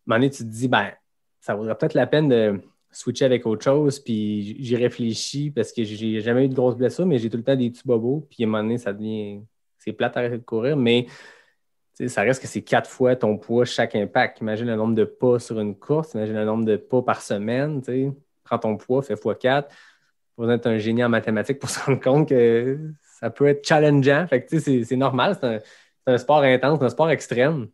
moment donné, tu te dis, ben, ça vaudrait peut-être la peine de switcher avec autre chose, puis j'y réfléchis parce que j'ai jamais eu de grosses blessures, mais j'ai tout le temps des petits bobos, puis à un moment donné, ça devient... C'est plate d'arrêter de courir, mais ça reste que c'est 4 fois ton poids chaque impact. Imagine le nombre de pas sur une course, imagine le nombre de pas par semaine. T'sais. Prends ton poids, fais x4. Faut être un génie en mathématiques pour se rendre compte que ça peut être challengeant. Fait que, c'est normal, c'est un sport intense, c'est un sport extrême.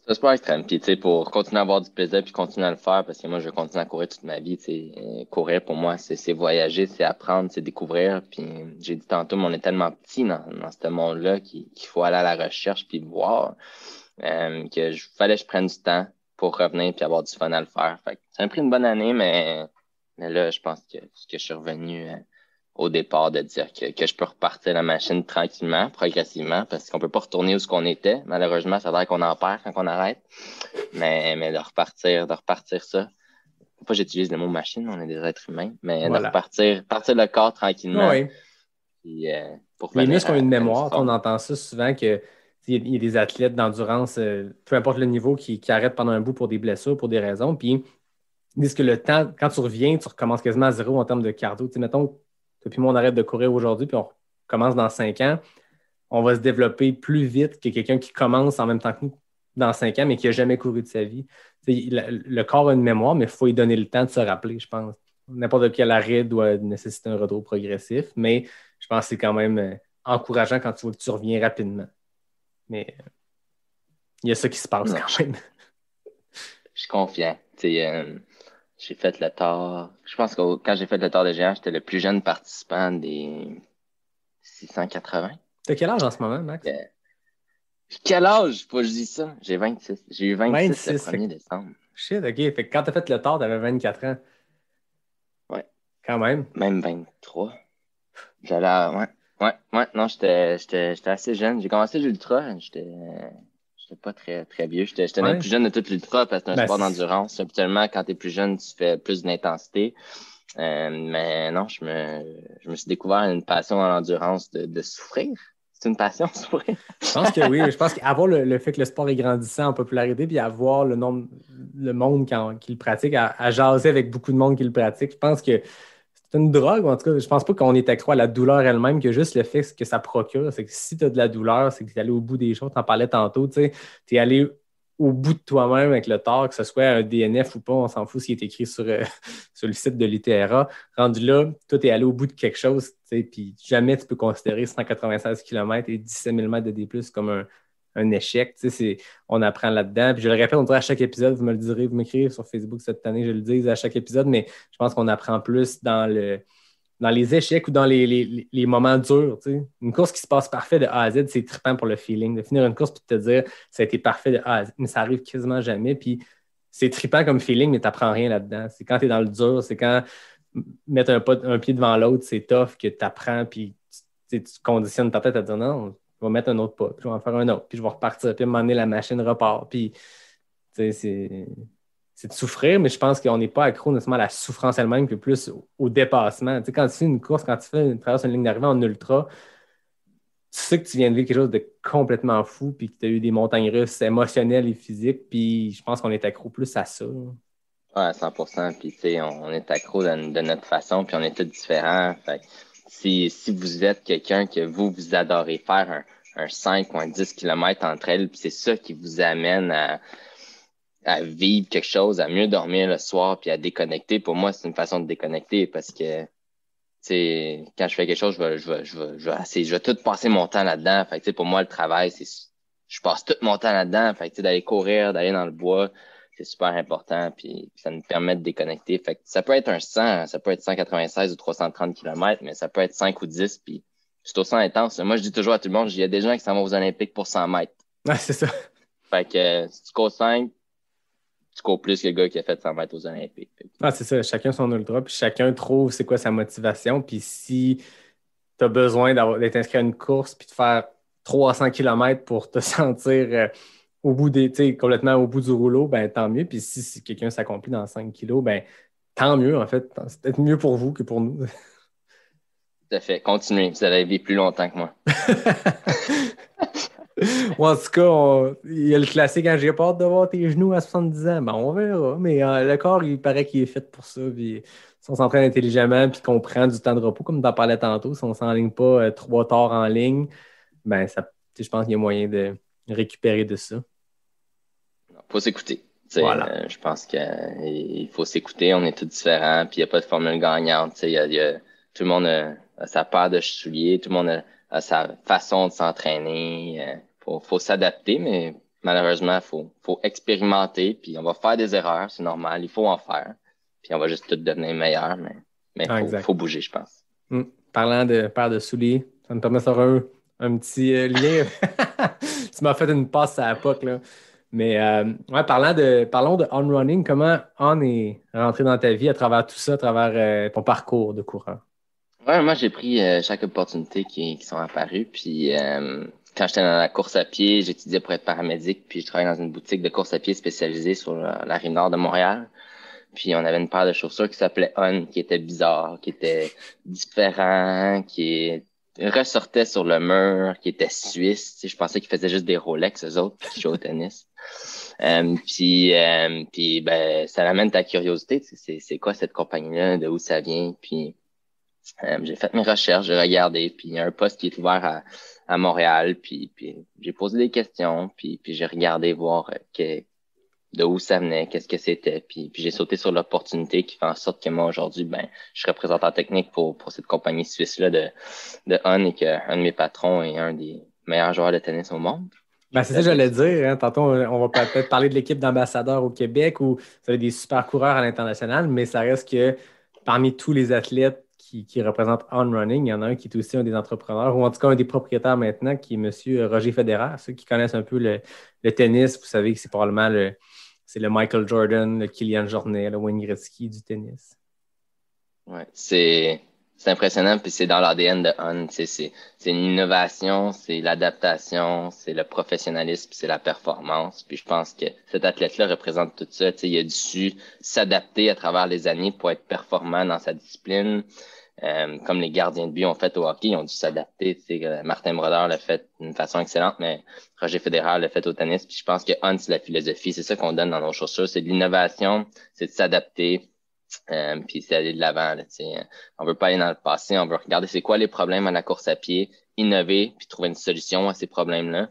C'est un sport extrême. Puis, tu sais, pour continuer à avoir du plaisir puis continuer à le faire, parce que moi, je veux continuer à courir toute ma vie. Courir, pour moi, c'est voyager, c'est apprendre, c'est découvrir. Puis, j'ai dit tantôt, mais on est tellement petit dans ce monde-là qu'il faut aller à la recherche puis voir que fallait que je prenne du temps pour revenir puis avoir du fun à le faire. Fait que ça m'a pris une bonne année, mais là, je pense que je suis revenu au départ de dire que je peux repartir la machine tranquillement, progressivement, parce qu'on peut pas retourner où ce qu'on était. Malheureusement, ça a l'air qu'on en perd quand on arrête. Mais de repartir ça. Faut pas que j'utilise le mot machine, on est des êtres humains, mais voilà. De partir le corps tranquillement. Oui. Puis, pour les muscles ont une mémoire. On entend ça souvent que il y a des athlètes d'endurance, peu importe le niveau, qui arrêtent pendant un bout pour des blessures, pour des raisons. Puis ils disent que le temps, quand tu reviens, tu recommences quasiment à zéro en termes de cardio. Tu sais, mettons, depuis moi, on arrête de courir aujourd'hui, puis on commence dans 5 ans, on va se développer plus vite que quelqu'un qui commence en même temps que nous dans 5 ans, mais qui n'a jamais couru de sa vie. Le corps a une mémoire, mais il faut lui donner le temps de se rappeler, je pense. N'importe quel arrêt doit nécessiter un retour progressif, mais je pense que c'est quand même encourageant quand tu vois que tu reviens rapidement. Mais il y a ça qui se passe quand même. Je suis confiant. J'ai fait le tort. Je pense que quand j'ai fait le tort des géants, j'étais le plus jeune participant des 680. T'as quel âge en ce moment, Max? Quel âge? Faut que je dise ça. J'ai 26. J'ai eu 26 le 1er décembre. Shit, OK. Fait que quand t'as fait le tort, t'avais 24 ans. Ouais. Quand même. Même 23. Ouais. Non, j'étais assez jeune. J'ai commencé l'ultra. J'étais pas très, très vieux. J'étais le plus jeune de toute l'ultra parce que c'est un sport d'endurance. Habituellement, quand t'es plus jeune, tu fais plus d'intensité. Mais non, je me suis découvert une passion en endurance de souffrir. C'est une passion, souffrir. Je pense que oui. Je pense qu'avoir le fait que le sport est grandissant en popularité, puis avoir le monde qui le pratique, à jaser avec beaucoup de monde qui le pratique, je pense que c'est une drogue. En tout cas, je pense pas qu'on est accro à la douleur elle-même, que juste le fait que ça procure. C'est que si tu as de la douleur, c'est que tu es allé au bout des choses. Tu en parlais tantôt, tu sais, tu es allé au bout de toi-même avec le tort, que ce soit un DNF ou pas, on s'en fout s'il est écrit sur le site de l'ITRA. Rendu là, toi, tu es allé au bout de quelque chose, puis jamais tu peux considérer 196 km et 17 000 mètres de D+, comme un échec. On apprend là-dedans. Puis je le répète, on dirait à chaque épisode, vous me le direz, vous m'écrivez sur Facebook cette année, je le dis à chaque épisode, mais je pense qu'on apprend plus dans les échecs ou dans les moments durs. T'sais. Une course qui se passe parfait de A à Z, c'est trippant pour le feeling. De finir une course et de te dire ça a été parfait de A à Z, mais ça arrive quasiment jamais. Puis c'est trippant comme feeling, mais tu n'apprends rien là-dedans. C'est quand tu es dans le dur, c'est quand mettre un pied devant l'autre, c'est tough que tu apprends, puis tu conditionnes ta tête à dire non, je vais mettre un autre pas, puis je vais en faire un autre, puis je vais repartir, puis à un moment donné, la machine repart. Puis c'est de souffrir, mais je pense qu'on n'est pas accro nécessairement à la souffrance elle-même, que plus au dépassement. Tu sais, quand tu fais une course, quand tu traverses une ligne d'arrivée en ultra, tu sais que tu viens de vivre quelque chose de complètement fou, puis que tu as eu des montagnes russes émotionnelles et physiques, puis je pense qu'on est accro plus à ça. Ouais, 100%. Puis, tu sais, on est accro de notre façon, puis on est tous différents. Fait que si vous êtes quelqu'un que vous adorez faire un 5 ou un 10 km entre elles, puis c'est ça qui vous amène à vivre quelque chose, à mieux dormir le soir, puis à déconnecter. Pour moi, c'est une façon de déconnecter parce que, tu sais, quand je fais quelque chose, je vais tout passer mon temps là-dedans. Fait que, tu sais, pour moi, le travail, je passe tout mon temps là-dedans. Fait que, tu sais, d'aller courir, d'aller dans le bois, c'est super important, puis ça nous permet de déconnecter. Fait que ça peut être un 100, ça peut être 196 ou 330 km, mais ça peut être 5 ou 10, puis c'est aussi intense. Moi, je dis toujours à tout le monde, il y a des gens qui s'en vont aux Olympiques pour 100 mètres. Ouais, c'est ça. Fait que si tu cours 5, tu cours plus que le gars qui a fait 100 mètres aux Olympiques. Ah, c'est ça. Chacun son ultra, puis chacun trouve c'est quoi sa motivation. Puis si tu as besoin d'être inscrit à une course, puis de faire 300 km pour te sentir complètement au bout du rouleau, ben tant mieux. Puis si quelqu'un s'accomplit dans 5 kilos, ben tant mieux, en fait. C'est peut-être mieux pour vous que pour nous. Tout à fait. Continuez. Vous allez vivre plus longtemps que moi. En tout cas, il y a le classique, hein, j'ai pas hâte de voir tes genoux à 70 ans. Ben, on verra. Mais le corps, il paraît qu'il est fait pour ça. Puis, si on s'entraîne intelligemment puis qu'on prend du temps de repos, comme tu en parlais tantôt, si on ne s'enligne pas 3 torts en ligne, ben je pense qu'il y a moyen de récupérer de ça. Il faut s'écouter. Voilà. Je pense qu'il faut s'écouter. On est tous différents. Puis il n'y a pas de formule gagnante. Tout le monde a sa paire de souliers. Tout le monde a sa façon de s'entraîner. Faut s'adapter, mais malheureusement, faut expérimenter. Puis on va faire des erreurs. C'est normal. Il faut en faire. Puis on va juste tout devenir meilleur. Mais faut bouger, je pense. Parlant de paire de souliers, ça me permet de faire un petit lien. Tu m'as fait une passe à la POC, là. Mais parlons de On Running, comment On est rentré dans ta vie à travers tout ça, à travers ton parcours de coureur? Ouais, moi j'ai pris chaque opportunité qui sont apparues. Puis quand j'étais dans la course à pied, j'étudiais pour être paramédic, puis je travaillais dans une boutique de course à pied spécialisée sur la rive nord de Montréal. Puis on avait une paire de chaussures qui s'appelait On, qui était bizarre, qui était différent, qui ressortait sur le mur, qui était suisse. Je pensais qu'ils faisaient juste des Rolex, eux autres, qui jouaient au tennis. Puis ça ramène ta curiosité. C'est quoi cette compagnie-là, de où ça vient? Puis j'ai fait mes recherches, j'ai regardé, puis il y a un poste qui est ouvert à Montréal, puis j'ai posé des questions, puis j'ai regardé voir de où ça venait, qu'est-ce que c'était. Puis j'ai sauté sur l'opportunité qui fait en sorte que moi, aujourd'hui, je suis représentant technique pour cette compagnie suisse-là de On et qu'un de mes patrons est un des meilleurs joueurs de tennis au monde. C'est ça que j'allais dire. Hein. Tantôt, on va peut-être parler de l'équipe d'ambassadeurs au Québec où vous avez des super coureurs à l'international, mais ça reste que parmi tous les athlètes qui représentent On Running, il y en a un qui est aussi un des entrepreneurs, ou en tout cas un des propriétaires maintenant, qui est M. Roger Federer. Ceux qui connaissent un peu le tennis, vous savez que c'est probablement c'est le Michael Jordan, le Kylian Jornet, le Wayne Gretzky du tennis. Ouais, c'est impressionnant, puis c'est dans l'ADN de On. C'est une innovation, c'est l'adaptation, c'est le professionnalisme, c'est la performance. Puis je pense que cet athlète-là représente tout ça. Il a dû s'adapter à travers les années pour être performant dans sa discipline. Comme les gardiens de but ont fait au hockey, ils ont dû s'adapter. Martin Brodeur l'a fait d'une façon excellente, mais Roger Federer l'a fait au tennis. Puis je pense que On, c'est la philosophie. C'est ça qu'on donne dans nos chaussures. C'est de l'innovation, c'est de s'adapter. Puis c'est aller de l'avant. On veut pas aller dans le passé, on veut regarder c'est quoi les problèmes à la course à pied, innover, puis trouver une solution à ces problèmes-là.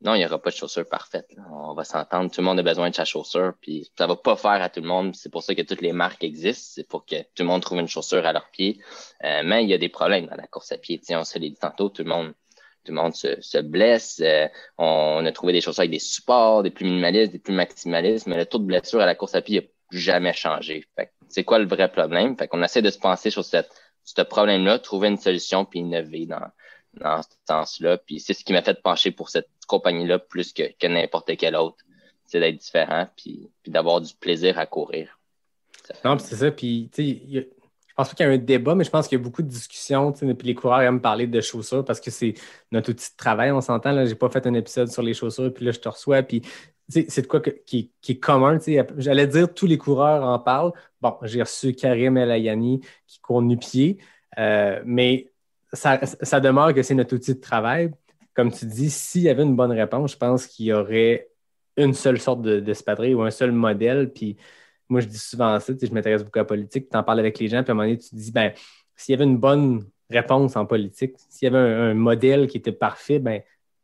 Non, il n'y aura pas de chaussure parfaite. Là. On va s'entendre. Tout le monde a besoin de sa chaussure, puis ça va pas faire à tout le monde. C'est pour ça que toutes les marques existent. C'est pour que tout le monde trouve une chaussure à leur pied. Mais il y a des problèmes dans la course à pied. On se l'a dit tantôt, tout le monde se blesse. On a trouvé des chaussures avec des supports, des plus minimalistes, des plus maximalistes, mais le taux de blessure à la course à pied n'a jamais changé. Fait que c'est quoi le vrai problème? Fait qu'on essaie de se penser sur ce problème-là, trouver une solution puis innover dans ce sens-là. Puis c'est ce qui m'a fait pencher pour cette compagnie-là plus que n'importe quelle autre. C'est d'être différent puis d'avoir du plaisir à courir. Non, puis c'est ça. Puis, tu sais, je pense pas qu'il y a un débat, mais je pense qu'il y a beaucoup de discussions. Puis les coureurs aiment parler de chaussures parce que c'est notre outil de travail, on s'entend. Là, j'ai pas fait un épisode sur les chaussures, puis là, je te reçois. Puis, c'est de quoi qui est commun. J'allais dire tous les coureurs en parlent. Bon, j'ai reçu Karim El Ayani qui court nu-pied, mais ça demeure que c'est notre outil de travail. Comme tu dis, s'il y avait une bonne réponse, je pense qu'il y aurait une seule sorte d'espadrille ou un seul modèle. Puis moi, je dis souvent ça, je m'intéresse beaucoup à la politique, tu en parles avec les gens, puis à un moment donné, tu te dis, s'il y avait une bonne réponse en politique, s'il y avait un modèle qui était parfait,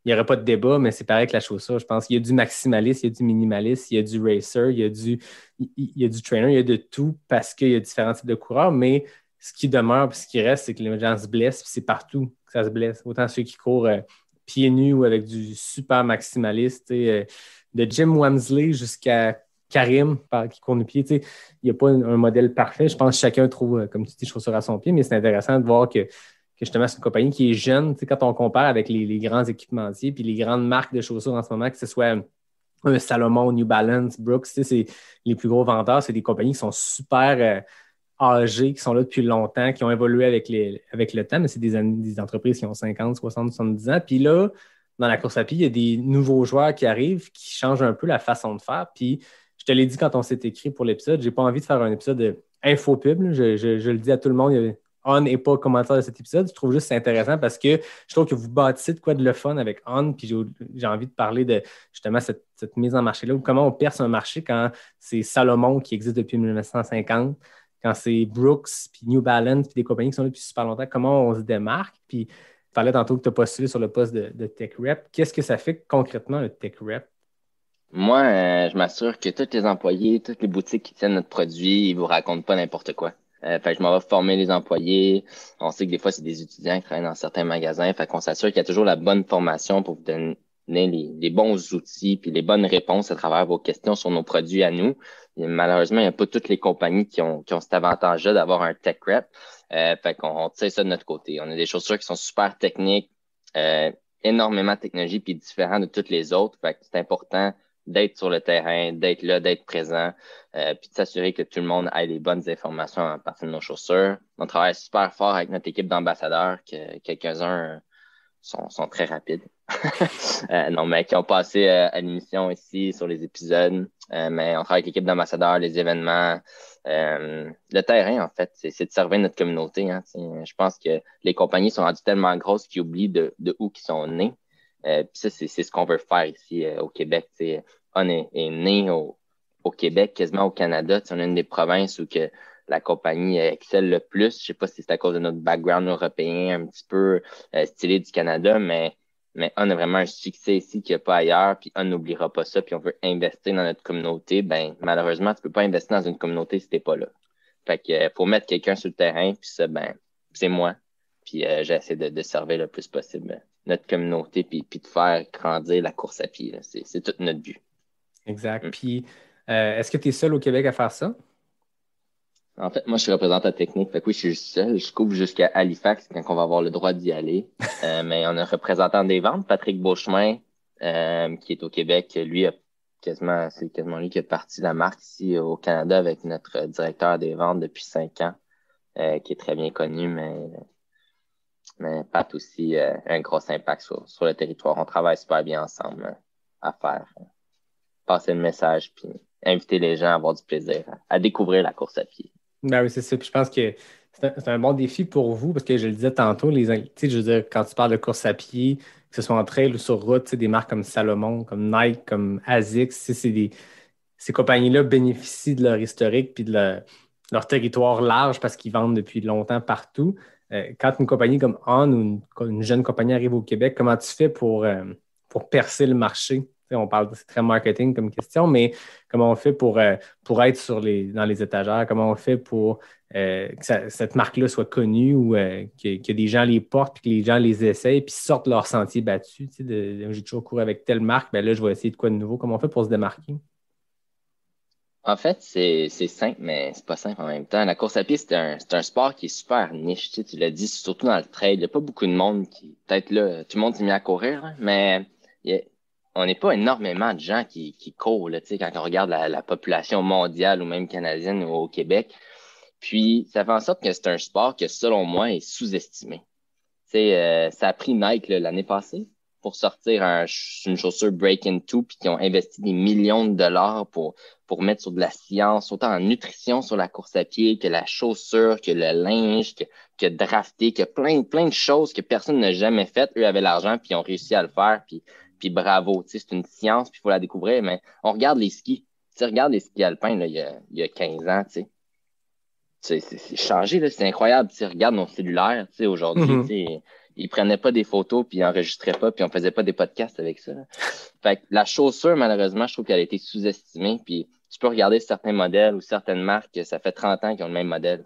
il n'y aurait pas de débat, mais c'est pareil que la chaussure. Je pense qu'il y a du maximaliste, il y a du minimaliste, il y a du racer, il y a du trainer, il y a de tout parce qu'il y a différents types de coureurs, mais ce qui demeure et ce qui reste, c'est que les gens se blessent, puis c'est partout que ça se blesse. Autant ceux qui courent pieds nus ou avec du super maximaliste, de Jim Wamsley jusqu'à Karim qui court nu pied. Il n'y a pas un modèle parfait. Je pense que chacun trouve, comme tu dis, chaussures à son pied, mais c'est intéressant de voir que justement, c'est une compagnie qui est jeune. Quand on compare avec les grands équipementiers puis les grandes marques de chaussures en ce moment, que ce soit un Salomon, New Balance, Brooks, c'est les plus gros vendeurs, c'est des compagnies qui sont super âgées, qui sont là depuis longtemps, qui ont évolué avec le temps, mais c'est des entreprises qui ont 50, 60, 70 ans. Puis là, dans la course à pied, il y a des nouveaux joueurs qui arrivent, qui changent un peu la façon de faire. Puis je te l'ai dit quand on s'est écrit pour l'épisode, j'ai pas envie de faire un épisode de infopub. Je le dis à tout le monde, On n'est pas commentaire de cet épisode. Je trouve juste que c'est intéressant parce que je trouve que vous bâtissez de quoi de le fun avec On, puis j'ai envie de parler de justement cette mise en marché-là, ou comment on perce un marché quand c'est Salomon qui existe depuis 1950, quand c'est Brooks, puis New Balance, puis des compagnies qui sont là depuis super longtemps, comment on se démarque. Puis tu parlais tantôt que tu as postulé sur le poste de Tech Rep. Qu'est-ce que ça fait concrètement, le Tech Rep? Moi, je m'assure que tous les employés, toutes les boutiques qui tiennent notre produit, ils vous racontent pas n'importe quoi. Fait que je m'en vais former les employés. On sait que des fois, c'est des étudiants qui travaillent dans certains magasins. Fait qu'on s'assure qu'il y a toujours la bonne formation pour vous donner les bons outils puis les bonnes réponses à travers vos questions sur nos produits à nous. Et malheureusement, il n'y a pas toutes les compagnies qui ont cet avantage-là d'avoir un tech rep. Fait qu'on tire ça de notre côté. On a des chaussures qui sont super techniques, énormément de technologie puis différents de toutes les autres. Fait que c'est important d'être sur le terrain, d'être là, d'être présent, puis de s'assurer que tout le monde ait les bonnes informations à partir de nos chaussures. On travaille super fort avec notre équipe d'ambassadeurs, que quelques-uns sont très rapides. Non, mais qui ont passé à l'émission ici sur les épisodes. Mais on travaille avec l'équipe d'ambassadeurs, les événements, le terrain, en fait, c'est de servir notre communauté. Hein, je pense que les compagnies sont rendues tellement grosses qu'ils oublient de où ils sont nés. Puis ça, c'est ce qu'on veut faire ici au Québec. On est né au Québec, quasiment au Canada. On est une des provinces où que la compagnie excelle le plus. Je sais pas si c'est à cause de notre background européen un petit peu stylé du Canada, mais mais on a vraiment un succès ici qu'il n'y a pas ailleurs, puis on n'oubliera pas ça, puis on veut investir dans notre communauté, ben malheureusement, tu peux pas investir dans une communauté si t'es pas là. Fait que faut mettre quelqu'un sur le terrain, puis ça, ben, c'est moi. Puis j'essaie de servir le plus possible notre communauté, puis de faire grandir la course à pied. Là. C'est tout notre but. Exact. Puis, est-ce que tu es seul au Québec à faire ça? En fait, moi, je suis représentant technique. Fait que oui, je suis seul. Je couvre jusqu'à Halifax quand on va avoir le droit d'y aller. Mais on a un représentant des ventes, Patrick Beauchemin, qui est au Québec. Lui, c'est quasiment lui qui a parti la marque ici au Canada avec notre directeur des ventes depuis 5 ans, qui est très bien connu, mais Pat aussi un gros impact sur le territoire. On travaille super bien ensemble à faire passer le message puis inviter les gens à avoir du plaisir, à découvrir la course à pied. Ben oui, c'est ça. Puis je pense que c'est un bon défi pour vous parce que je le disais tantôt, je veux dire, quand tu parles de course à pied, que ce soit en trail ou sur route, des marques comme Salomon, comme Nike, comme ASICS, ces compagnies-là bénéficient de leur historique puis de leur territoire large parce qu'ils vendent depuis longtemps partout. Quand une compagnie comme On ou une jeune compagnie arrive au Québec, comment tu fais pour percer le marché? On parle, c'est très marketing comme question, mais comment on fait pour être dans les étagères? Comment on fait pour que cette marque-là soit connue ou que des gens les portent puis que les gens les essayent puis sortent leur sentier battu? J'ai toujours couru avec telle marque, ben là, je vais essayer de quoi de nouveau. Comment on fait pour se démarquer? En fait, c'est simple, mais c'est pas simple en même temps. La course à pied, c'est un sport qui est super niche. Tu l'as dit, surtout dans le trail. Il n'y a pas beaucoup de monde qui, peut-être là, tout le monde s'est mis à courir, hein, mais on n'est pas énormément de gens qui courent, là, quand on regarde la population mondiale ou même canadienne ou au Québec. Puis, ça fait en sorte que c'est un sport que, selon moi, est sous-estimé. Ça a pris Nike l'année passée pour sortir une chaussure Break-In-2 puis qui ont investi des millions de dollars pour mettre sur de la science, autant en nutrition sur la course à pied que la chaussure, que le linge, que drafter, que plein de choses que personne n'a jamais faites. Eux avaient l'argent puis ils ont réussi à le faire puis bravo. C'est une science puis il faut la découvrir. Mais on regarde les skis. Regarde les skis alpins là, il y a 15 ans, c'est changé, là, c'est incroyable. Regarde nos cellulaires, aujourd'hui, ils prenaient pas des photos, puis ils enregistraient pas, puis on faisait pas des podcasts avec ça. Là. Fait que la chaussure, malheureusement, je trouve qu'elle a été sous-estimée. Puis tu peux regarder certains modèles ou certaines marques, ça fait 30 ans qu'ils ont le même modèle,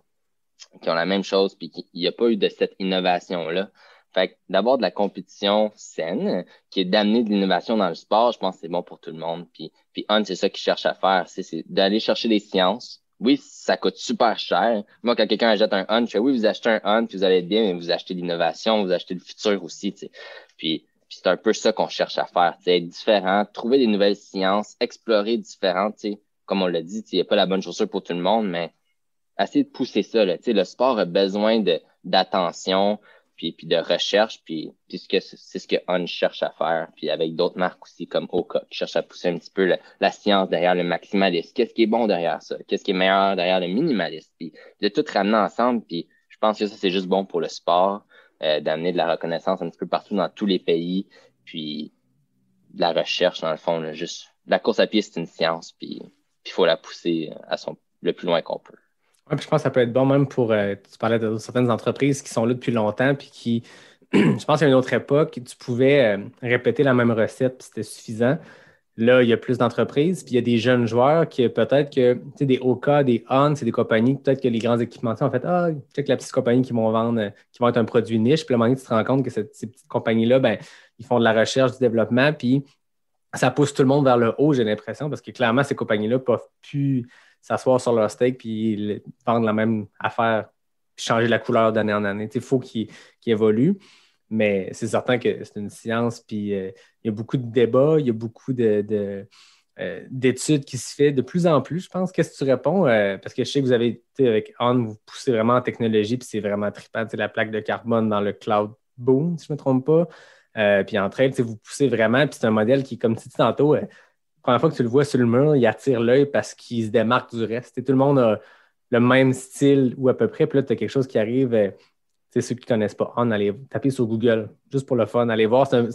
qui ont la même chose, puis qu'il n'y a pas eu de cette innovation-là. Fait que d'abord de la compétition saine, qui est d'amener de l'innovation dans le sport, je pense que c'est bon pour tout le monde. Puis On, c'est ça qu'il cherche à faire, c'est d'aller chercher des sciences. Oui, ça coûte super cher. Moi, quand quelqu'un achète un Hunt, je fais oui, vous achetez un Hunt, puis vous allez être bien, mais vous achetez l'innovation, vous achetez le futur aussi, tu sais. Puis c'est un peu ça qu'on cherche à faire, tu sais, être différent, trouver des nouvelles sciences, explorer différentes, tu sais. Comme on l'a dit, il n'y a pas la bonne chaussure pour tout le monde, mais essayer de pousser ça, là. Tu sais, le sport a besoin d'attention, puis de recherche, puis c'est ce que On cherche à faire, puis avec d'autres marques aussi comme Oka qui cherche à pousser un petit peu la science derrière le maximalisme. Qu'est-ce qui est bon derrière ça? Qu'est-ce qui est meilleur derrière le minimalisme? Puis de tout ramener ensemble, puis je pense que ça, c'est juste bon pour le sport, d'amener de la reconnaissance un petit peu partout dans tous les pays, puis de la recherche, dans le fond, là, juste la course à pied, c'est une science, puis il faut la pousser le plus loin qu'on peut. Ouais, puis je pense que ça peut être bon même pour, tu parlais de certaines entreprises qui sont là depuis longtemps, puis qui, je pense qu'à une autre époque, tu pouvais répéter la même recette, puis c'était suffisant. Là, il y a plus d'entreprises, puis il y a des jeunes joueurs qui peut-être que, tu sais, des Oka, des On, c'est des compagnies, peut-être que les grands équipementiers ont fait, check la petite compagnie qui vont vendre, qui vont être un produit niche, puis à un moment donné, tu te rends compte que ces petites compagnies-là, ben, ils font de la recherche, du développement, puis ça pousse tout le monde vers le haut, j'ai l'impression, parce que clairement, ces compagnies-là ne peuvent plus s'asseoir sur leur steak puis vendre la même affaire, puis changer la couleur d'année en année. Il faut qu'ils évoluent, mais c'est certain que c'est une science, puis il y a beaucoup de débats, il y a beaucoup d'études qui se font de plus en plus, je pense. Qu'est-ce que tu réponds? Parce que je sais que vous avez été avec On, vous poussez vraiment en technologie, puis c'est vraiment trippant, la plaque de carbone dans le cloud boom, si je ne me trompe pas. Puis en trail, vous poussez vraiment, puis c'est un modèle qui, comme tu dis tantôt, première fois que tu le vois sur le mur, il attire l'œil parce qu'il se démarque du reste. Tout le monde a le même style ou à peu près. Puis là, tu as quelque chose qui arrive. Ceux qui ne connaissent pas On, allez taper sur Google, juste pour le fun, allez voir. Ça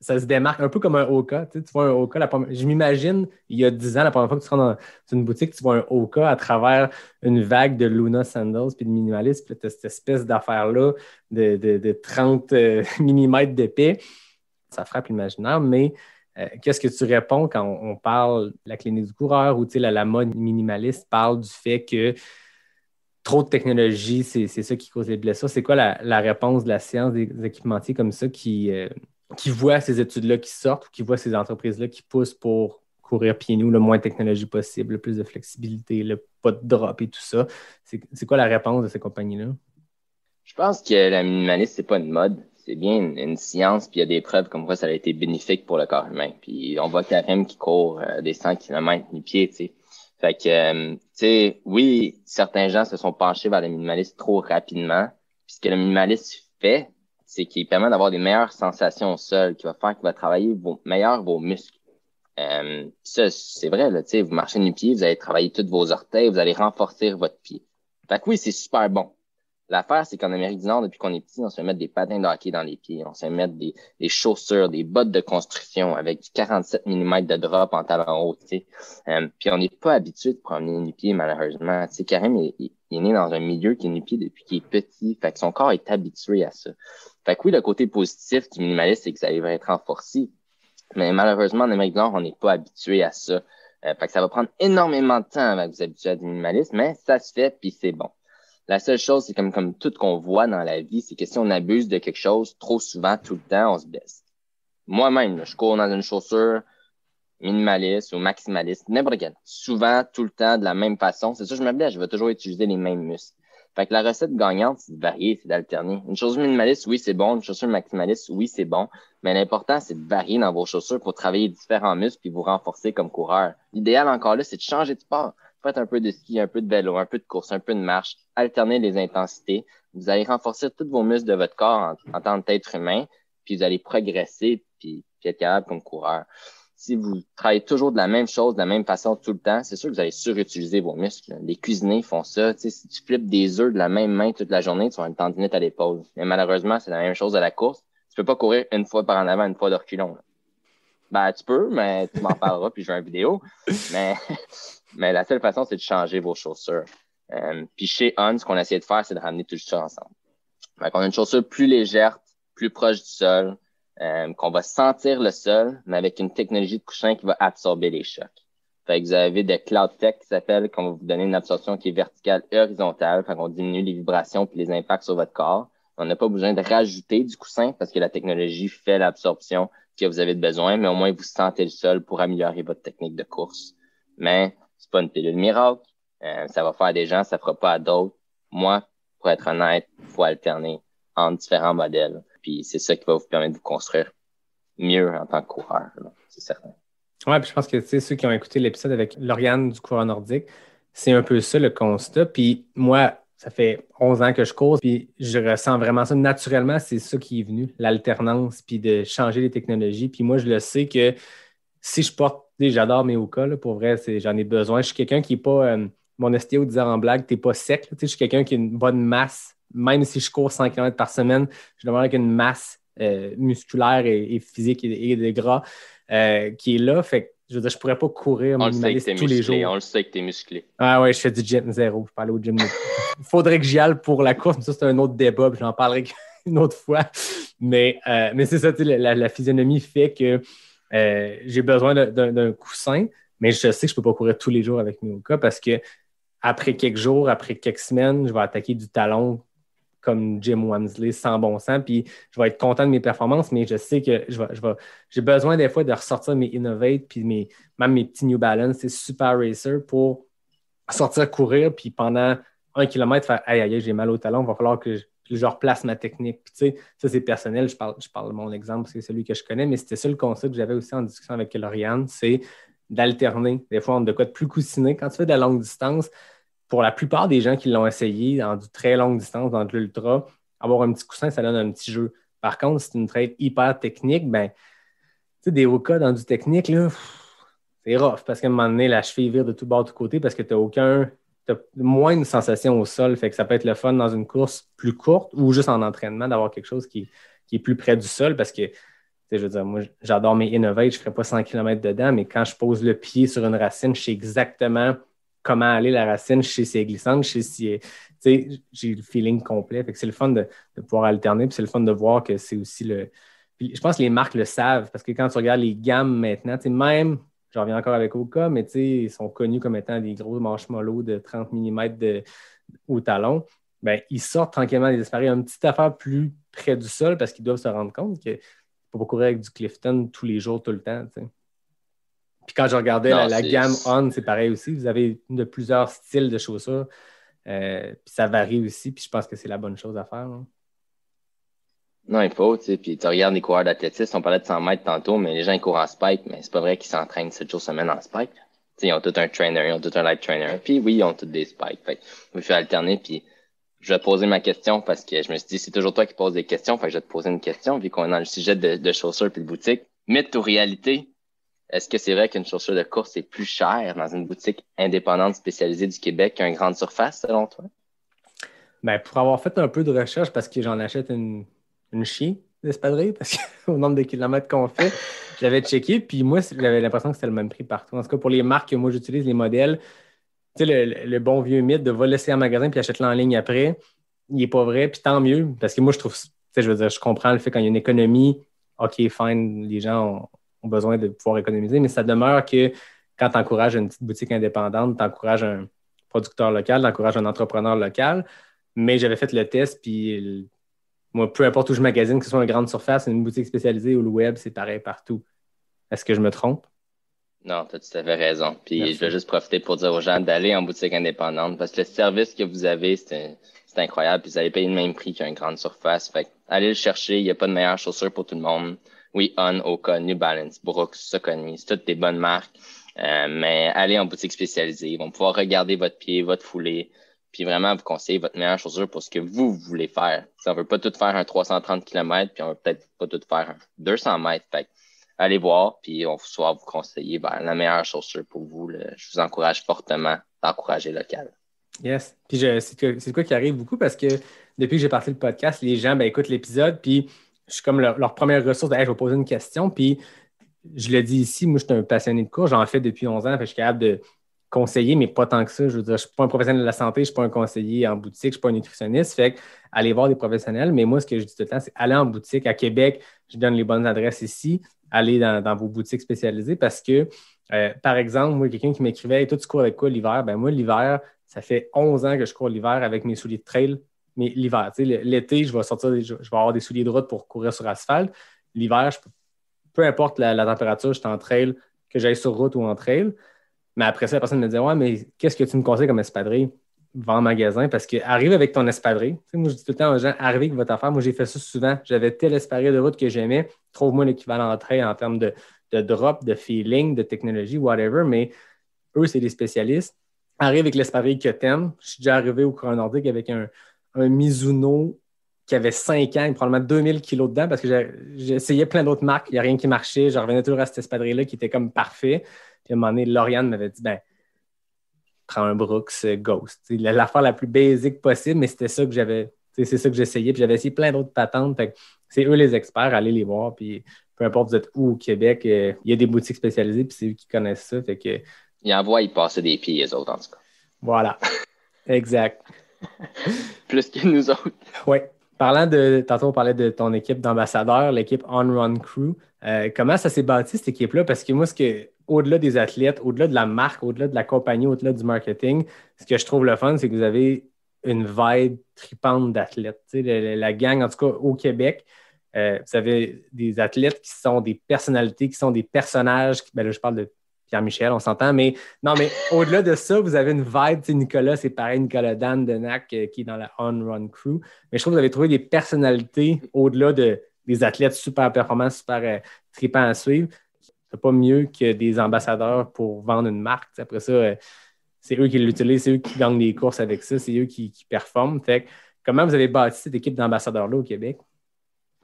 se démarque un peu comme un Oka. Tu vois un Oka, je m'imagine, il y a 10 ans, la première fois que tu rentres dans une boutique, tu vois un Oka à travers une vague de Luna Sandals puis de minimalisme. Puis tu as cette espèce d'affaire-là de 30 mm d'épais. ça frappe l'imaginaire, mais qu'est-ce que tu réponds quand on parle de la clinique du coureur ou la mode minimaliste parle du fait que trop de technologie, c'est ça qui cause les blessures? C'est quoi la réponse de la science des équipementiers comme ça qui voient ces études-là qui sortent ou qui voient ces entreprises-là qui poussent pour courir pieds nus, le moins de technologie possible, le plus de flexibilité, le pas de drop et tout ça? C'est quoi la réponse de ces compagnies-là? Je pense que la minimaliste, c'est pas une mode. C'est bien une science, puis il y a des preuves comme quoi ça a été bénéfique pour le corps humain. Puis on voit Karim qui court des 100 km nu-pieds, tu sais. Fait que, tu sais, oui, certains gens se sont penchés vers le minimaliste trop rapidement. Puis ce que le minimaliste fait, c'est qu'il permet d'avoir des meilleures sensations au sol, qui va faire qu'il va travailler vos muscles. Ça, c'est vrai, là, tu sais, vous marchez nu-pieds, vous allez travailler tous vos orteils, vous allez renforcer votre pied. Fait que oui, c'est super bon. L'affaire, c'est qu'en Amérique du Nord, depuis qu'on est petit, on se fait mettre des patins de hockey dans les pieds. On se fait mettre des chaussures, des bottes de construction avec du 47 mm de drop en talon haut, tu sais. Puis on n'est pas habitué de promener nu-pieds, malheureusement. Tu sais, Karim, il est né dans un milieu qui est nu-pied depuis qu'il est petit. Fait que son corps est habitué à ça. Fait que oui, le côté positif du minimaliste, c'est que ça va être renforcé. Mais malheureusement, en Amérique du Nord, on n'est pas habitué à ça. Fait que ça va prendre énormément de temps avant que vous habituez à du minimalisme, mais ça se fait, puis c'est bon. La seule chose, c'est comme tout qu'on voit dans la vie, c'est que si on abuse de quelque chose trop souvent, tout le temps, on se blesse. Moi-même, là, je cours dans une chaussure minimaliste ou maximaliste, n'importe quelle. Souvent, tout le temps, de la même façon. C'est ça, je me blesse, je vais toujours utiliser les mêmes muscles. Fait que la recette gagnante, c'est de varier, c'est d'alterner. Une chaussure minimaliste, oui, c'est bon. Une chaussure maximaliste, oui, c'est bon. Mais l'important, c'est de varier dans vos chaussures pour travailler différents muscles puis vous renforcer comme coureur. L'idéal encore là, c'est de changer de sport. Faites un peu de ski, un peu de vélo, un peu de course, un peu de marche. Alternez les intensités. Vous allez renforcer tous vos muscles de votre corps en tant qu'être humain, puis vous allez progresser puis être capable comme coureur. Si vous travaillez toujours de la même chose, de la même façon tout le temps, c'est sûr que vous allez surutiliser vos muscles. Les cuisiniers font ça. Tu sais, si tu flippes des œufs de la même main toute la journée, tu vas avoir une tendinite à l'épaule. Mais malheureusement, c'est la même chose à la course. Tu peux pas courir une fois par en avant, une fois de reculons. Là. Ben, tu peux, mais tu m'en parleras, puis je vais une vidéo. Mais la seule façon, c'est de changer vos chaussures. Puis chez On, ce qu'on a essayé de faire, c'est de ramener tout ça ensemble. Donc, on a une chaussure plus légère, plus proche du sol, qu'on va sentir le sol, mais avec une technologie de coussin qui va absorber les chocs. Fait que vous avez de Cloud Tech qui s'appelle, qu'on va vous donner une absorption qui est verticale et horizontale. Fait qu'on diminue les vibrations puis les impacts sur votre corps. On n'a pas besoin de rajouter du coussin parce que la technologie fait l'absorption que vous avez besoin, mais au moins vous sentez le sol pour améliorer votre technique de course. Mais c'est pas une pilule miracle. Ça va faire à des gens, ça fera pas à d'autres. Moi, pour être honnête, il faut alterner entre différents modèles. Puis c'est ça qui va vous permettre de vous construire mieux en tant que coureur, là, c'est certain. Oui, puis je pense que ceux qui ont écouté l'épisode avec Lauriane du coureur nordique, c'est un peu ça le constat. Puis moi, ça fait 11 ans que je cours, puis je ressens vraiment ça naturellement. C'est ça qui est venu, l'alternance, puis de changer les technologies. Puis moi, je le sais que si je porte, j'adore mes Hoka, là, pour vrai, j'en ai besoin. Je suis quelqu'un qui n'est pas, mon ostéo disait en blague, t'es pas sec. Je suis quelqu'un qui a une bonne masse. Même si je cours 100 km par semaine, je demande avec une masse musculaire et physique et de gras qui est là. Fait que je veux dire, je pourrais pas courir minimaliste tous les jours. On le sait que tu es musclé. Ah ouais, je fais du gym zéro. Je peux aller au gym. Il faudrait que j'y aille pour la course, mais ça, c'est un autre débat. J'en parlerai une autre fois. Mais c'est ça, la physionomie fait que j'ai besoin d'un coussin, mais je sais que je peux pas courir tous les jours avec mes Hoka parce que après quelques jours, après quelques semaines, je vais attaquer du talon comme Jim Wamsley sans bon sens, puis je vais être content de mes performances, mais je sais que j'ai besoin des fois de ressortir mes Innovate, puis même mes petits New Balance, c'est Super Racer pour sortir courir, puis pendant 1 kilomètre, faire « Aïe, j'ai mal au talon, il va falloir que je replace ma technique. » Puis tu sais, ça c'est personnel, je parle de mon exemple, c'est celui que je connais, mais c'était ça le concept que j'avais aussi en discussion avec Lauriane, c'est d'alterner. Des fois, on a de quoi de plus coussiné. Quand tu fais de la longue distance, pour la plupart des gens qui l'ont essayé dans du très longue distance, dans de l'ultra, avoir un petit coussin, ça donne un petit jeu. Par contre, si c'est une traite hyper technique, ben, tu sais, des Hoka dans du technique, là, c'est rough parce qu'à un moment donné, la cheville vire de tout bord, de tout côté parce que tu as moins de sensations au sol. Fait que ça peut être le fun dans une course plus courte ou juste en entraînement d'avoir quelque chose qui est plus près du sol parce que, tu sais, je veux dire, moi, j'adore mes Innovate, je ne ferai pas 100 km dedans, mais quand je pose le pied sur une racine, je sais exactement comment aller la racine, je sais si elle est glissante, je sais si j'ai le feeling complet. Fait que c'est le fun de pouvoir alterner, puis c'est le fun de voir que c'est aussi Puis je pense que les marques le savent parce que quand tu regardes les gammes maintenant, même, je reviens encore avec Oka, mais ils sont connus comme étant des gros marshmallows de 30 mm au talon. Ben, ils sortent tranquillement des espadrilles, une petite affaire plus près du sol parce qu'ils doivent se rendre compte que ne pas courir avec du Clifton tous les jours, tout le temps. T'sais. Puis quand je regardais la gamme On, c'est pareil aussi. Vous avez de plusieurs styles de chaussures. Puis ça varie aussi. Puis je pense que c'est la bonne chose à faire. Là. Non, il faut, tu sais. Puis tu regardes les coureurs d'athlétisme, on parlait de 100 mètres tantôt, mais les gens ils courent en spike, mais c'est pas vrai qu'ils s'entraînent 7 jours semaine en spike. Tu sais, ils ont tout un trainer, ils ont tout un light trainer. Puis oui, ils ont tous des spikes. Fait il faut alterner. Puis je vais te poser ma question parce que je me suis dit, c'est toujours toi qui poses des questions. Fait que je vais te poser une question, vu qu'on est dans le sujet de chaussures puis de boutique. Mythe ou réalité? Est-ce que c'est vrai qu'une chaussure de course est plus chère dans une boutique indépendante spécialisée du Québec qu'une grande surface, selon toi? Ben, pour avoir fait un peu de recherche, parce que j'en achète une chier d'espadrilles, parce qu'au nombre de kilomètres qu'on fait, j'avais checké, puis moi, j'avais l'impression que c'était le même prix partout. En tout cas, pour les marques que moi j'utilise, les modèles, tu sais, le bon vieux mythe de va laisser en magasin puis achète-le en ligne après, il n'est pas vrai, puis tant mieux, parce que moi, je trouve, tu sais, je veux dire, je comprends le fait quand il y a une économie, OK, fine, les gens ont besoin de pouvoir économiser, mais ça demeure que quand tu encourages une petite boutique indépendante, tu encourages un producteur local, tu encourages un entrepreneur local, mais j'avais fait le test, puis moi, peu importe où je magasine, que ce soit une grande surface, une boutique spécialisée ou le web, c'est pareil partout. Est-ce que je me trompe? Non, tu as tout à fait raison. Puis Merci. je vais juste profiter pour dire aux gens d'aller en boutique indépendante parce que le service que vous avez, c'est incroyable. Puis vous allez payer le même prix qu'une grande surface. Fait que allez le chercher. Il n'y a pas de meilleure chaussure pour tout le monde. Oui, On, Oka, New Balance, Brooks, Saucony, c'est toutes des bonnes marques. Mais allez en boutique spécialisée. Ils vont pouvoir regarder votre pied, votre foulée, puis vraiment vous conseiller votre meilleure chaussure pour ce que vous voulez faire. Si on veut pas tout faire un 330 km, puis on veut peut-être pas tout faire un 200 mètres. Fait que allez voir, puis on va vous conseiller la meilleure chaussure pour vous. Je vous encourage fortement d'encourager local. Yes. Puis c'est quoi qui arrive beaucoup parce que depuis que j'ai parti le podcast, les gens écoutent l'épisode, puis je suis comme leur première ressource de hey, je vais poser une question. Puis je le dis ici, moi, je suis un passionné de cours, j'en fais depuis 11 ans, fait que je suis capable de conseiller, mais pas tant que ça. Je veux dire, je ne suis pas un professionnel de la santé, je ne suis pas un conseiller en boutique, je ne suis pas un nutritionniste. Fait que aller voir des professionnels, mais moi, ce que je dis tout le temps, c'est aller en boutique. À Québec, je donne les bonnes adresses ici, aller dans vos boutiques spécialisées parce que, par exemple, moi, quelqu'un qui m'écrivait hey, toi, tu cours avec quoi l'hiver? Ben moi, l'hiver, ça fait 11 ans que je cours l'hiver avec mes souliers de trail. Mais l'hiver, tu sais, l'été, je vais avoir des souliers de route pour courir sur asphalte. L'hiver, peu importe la température, je suis en trail, que j'aille sur route ou en trail. Mais après ça, la personne me disait ouais, mais qu'est-ce que tu me conseilles comme espadrille? Va en magasin parce que arrive avec ton espadrille. Tu sais, moi, je dis tout le temps aux gens arrivez avec votre affaire. Moi, j'ai fait ça souvent. J'avais tel espadrille de route que j'aimais. Trouve-moi l'équivalent en trail en termes de drop, de feeling, de technologie, whatever. Mais eux, c'est des spécialistes. Arrive avec l'espadrille que t'aimes. Je suis déjà arrivé au courant nordique avec un Mizuno qui avait 5 ans et probablement 2000 kilos dedans parce que j'essayais plein d'autres marques. Il n'y a rien qui marchait. Je revenais toujours à cet espadrille-là qui était comme parfait. Puis à un moment donné, Lauriane m'avait dit prends un Brooks Ghost. C'est l'affaire la plus basique possible, mais c'était ça que j'avais. C'est ça que j'essayais. Puis j'avais essayé plein d'autres patentes. Fait que c'est eux les experts, allez les voir. Puis peu importe vous êtes où au Québec, il y a des boutiques spécialisées, puis c'est eux qui connaissent ça. Fait que. Ils envoient y passer des pieds, les autres, en tout cas. Voilà. Exact. Plus que nous autres. Oui. Tantôt on parlait de ton équipe d'ambassadeurs, l'équipe On Run Crew. Comment ça s'est bâti, cette équipe-là? Parce que moi, au-delà des athlètes, au-delà de la marque, au-delà de la compagnie, au-delà du marketing, ce que je trouve le fun, c'est que vous avez une vibe tripante d'athlètes. Tu sais, la gang, en tout cas au Québec, vous avez des athlètes qui sont des personnalités, qui sont des personnages. Là, je parle de Pierre-Michel, on s'entend, mais non, mais au-delà de ça, vous avez une vibe. Tu sais, Nicolas, c'est pareil, Nicolas Dan de NAC qui est dans la On Run Crew. Mais je trouve que vous avez trouvé des personnalités au-delà des athlètes super performants, super tripants à suivre. C'est pas mieux que des ambassadeurs pour vendre une marque. T'sais. Après ça, c'est eux qui l'utilisent, c'est eux qui gagnent des courses avec ça, c'est eux qui performent. Fait que, comment vous avez bâti cette équipe d'ambassadeurs-là au Québec?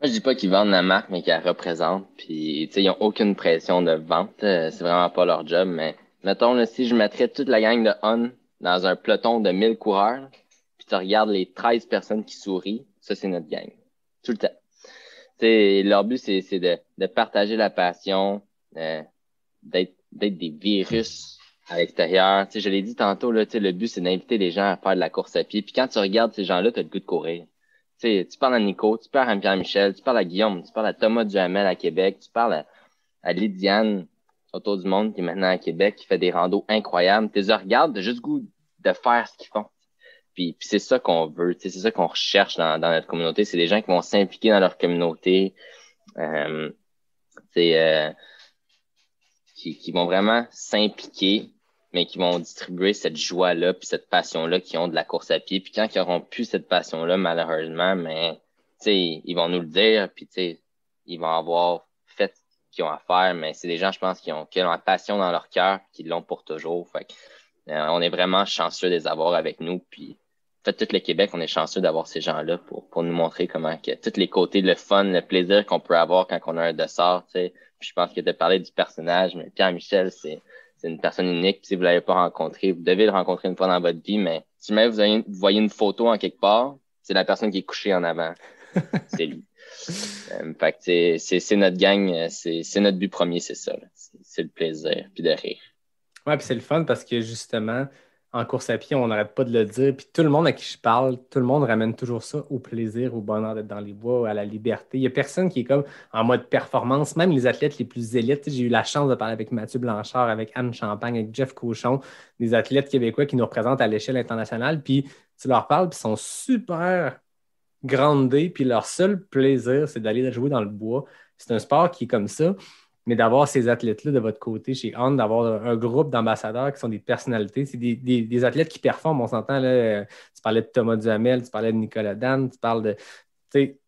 Moi, je dis pas qu'ils vendent la marque, mais qu'ils la représentent. Puis, tu sais, ils n'ont aucune pression de vente. C'est vraiment pas leur job. Mais mettons, là, si je mettrais toute la gang de On dans un peloton de 1000 coureurs, puis tu regardes les 13 personnes qui sourient, ça, c'est notre gang. Tout le temps. Tu sais, leur but, c'est de partager la passion, d'être des virus à l'extérieur. Tu sais, je l'ai dit tantôt, là, tu sais, le but, c'est d'inviter les gens à faire de la course à pied. Puis quand tu regardes ces gens-là, tu as le goût de courir. sais, tu parles à Nico, tu parles à Pierre-Michel, tu parles à Guillaume, tu parles à Thomas Duhamel à Québec, tu parles à Lydiane autour du monde qui est maintenant à Québec, qui fait des randos incroyables. Tu les regardes, t'as juste le goût de faire ce qu'ils font. Puis c'est ça qu'on veut, c'est ça qu'on recherche dans notre communauté. C'est des gens qui vont s'impliquer dans leur communauté, qui vont vraiment s'impliquer, mais qui vont distribuer cette joie-là puis cette passion-là qu'ils ont de la course à pied. Puis quand ils n'auront plus cette passion-là, malheureusement, mais ils vont nous le dire, puis ils vont avoir fait ce qu'ils ont à faire, mais c'est des gens, je pense, qui ont la passion dans leur cœur, qui l'ont pour toujours. Fait que, on est vraiment chanceux de les avoir avec nous. Puis en fait, tout le Québec, on est chanceux d'avoir ces gens-là pour nous montrer comment que tous les côtés, le fun, le plaisir qu'on peut avoir quand on a un dessert, tu sais. Puis je pense que tu as parlé du personnage, mais Pierre-Michel, c'est une personne unique. Si vous l'avez pas rencontré, vous devez le rencontrer une fois dans votre vie, mais si même vous voyez une photo en quelque part, c'est la personne qui est couchée en avant. C'est lui. Fait que c'est notre gang, c'est notre but premier, c'est ça. C'est le plaisir, puis de rire. Ouais, puis c'est le fun parce que justement, en course à pied, on n'arrête pas de le dire. Puis tout le monde à qui je parle, tout le monde ramène toujours ça au plaisir, au bonheur d'être dans les bois, à la liberté. Il n'y a personne qui est comme en mode performance, même les athlètes les plus élites. J'ai eu la chance de parler avec Mathieu Blanchard, avec Anne Champagne, avec Jeff Cochon, des athlètes québécois qui nous représentent à l'échelle internationale. Puis tu leur parles, puis ils sont super groundés, puis leur seul plaisir, c'est d'aller jouer dans le bois. C'est un sport qui est comme ça. Mais d'avoir ces athlètes-là de votre côté chez On, d'avoir un groupe d'ambassadeurs qui sont des personnalités, c'est des athlètes qui performent. On s'entend, là, tu parlais de Thomas Duhamel, tu parlais de Nicolas Dan, tu parles de...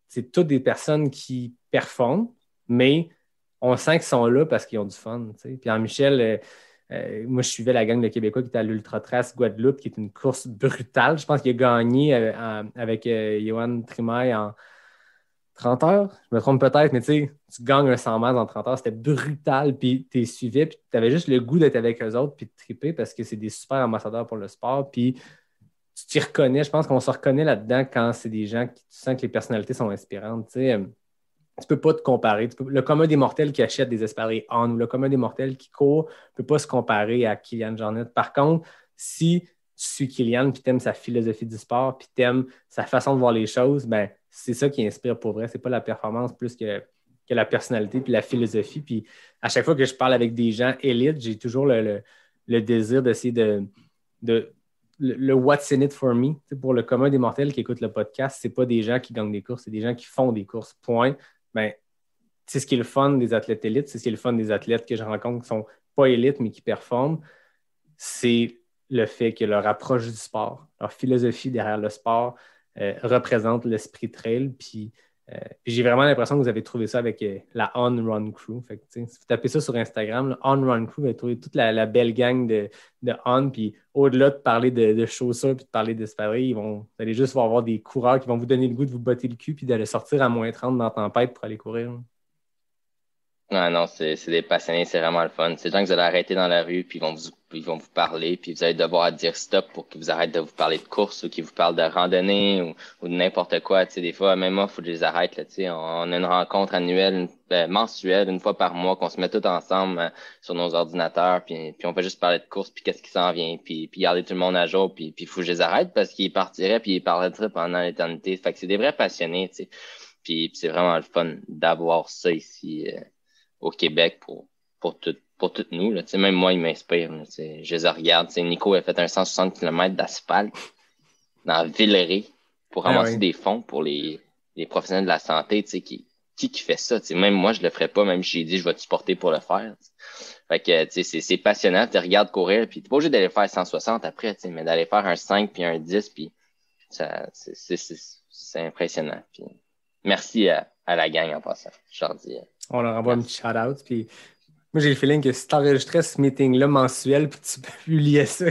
C'est toutes des personnes qui performent, mais on sent qu'ils sont là parce qu'ils ont du fun. Pierre-Michel, moi, je suivais la gang de Québécois qui était à l'Ultra Trace Guadeloupe, qui est une course brutale. Je pense qu'il a gagné avec Johan Trimaille en 30 heures, je me trompe peut-être, mais tu gagnes un 100 mètres en 30 heures, c'était brutal, puis tu les suivais, puis tu avais juste le goût d'être avec eux autres, puis de triper, parce que c'est des super ambassadeurs pour le sport, puis tu t'y reconnais, je pense qu'on se reconnaît là-dedans quand c'est des gens qui, tu sens que les personnalités sont inspirantes, tu sais. Tu peux pas te comparer. Le commun des mortels qui achète des espadrilles On ou le commun des mortels qui court ne peut pas se comparer à Kylian Jornet. Par contre, si tu suis Kylian puis tu aimes sa philosophie du sport puis tu aimes sa façon de voir les choses, ben c'est ça qui inspire pour vrai. C'est pas la performance plus que la personnalité puis la philosophie. Puis à chaque fois que je parle avec des gens élites, j'ai toujours le désir d'essayer le what's in it for me. Pour le commun des mortels qui écoutent le podcast, c'est pas des gens qui gagnent des courses, c'est des gens qui font des courses. Point. Ben, c'est ce qui est le fun des athlètes élites, c'est ce qui est le fun des athlètes que je rencontre qui sont pas élites mais qui performent. C'est le fait que leur approche du sport, leur philosophie derrière le sport représente l'esprit trail. Puis j'ai vraiment l'impression que vous avez trouvé ça avec la On Run Crew. Fait que, si vous tapez ça sur Instagram, là, On Run Crew, vous allez trouver toute la belle gang de On. Puis au-delà de parler de chaussures puis de parler d'espadrilles, vous allez juste avoir des coureurs qui vont vous donner le goût de vous botter le cul puis d'aller sortir à moins 30 dans la tempête pour aller courir. Là. Non, c'est des passionnés, c'est vraiment le fun. C'est des gens que vous allez arrêter dans la rue, puis ils vont vous parler, puis vous allez devoir dire stop pour qu'ils vous arrêtent de vous parler de course ou qu'ils vous parlent de randonnée ou de n'importe quoi. Tu sais, des fois, même moi, il faut que je les arrête. Là, tu sais, on a une rencontre annuelle, mensuelle, une fois par mois, qu'on se met tous ensemble sur nos ordinateurs, puis on fait juste parler de course, puis qu'est-ce qui s'en vient, puis garder tout le monde à jour, puis il faut que je les arrête parce qu'ils partiraient, puis ils parleraient pendant l'éternité. Fait que c'est des vrais passionnés, tu sais. Puis c'est vraiment le fun d'avoir ça ici au Québec pour toutes nous. Là. Même moi, il m'inspire. Là, je les regarde. Nico a fait un 160 km d'asphalte dans Villeray pour ramasser des fonds pour les professionnels de la santé. Qui fait ça? Même moi, je le ferais pas, même si j'ai dit je vais te supporter pour le faire. Fait que c'est passionnant. Tu regardes courir, puis tu n'es pas obligé d'aller faire 160 après, mais d'aller faire un 5 puis un 10, puis ça, c'est impressionnant. Puis, merci à la gang en passant. Je leur dis. On leur envoie un petit shout-out. Puis moi, j'ai le feeling que si tu enregistrais ce meeting-là mensuel puis tu publiais ça,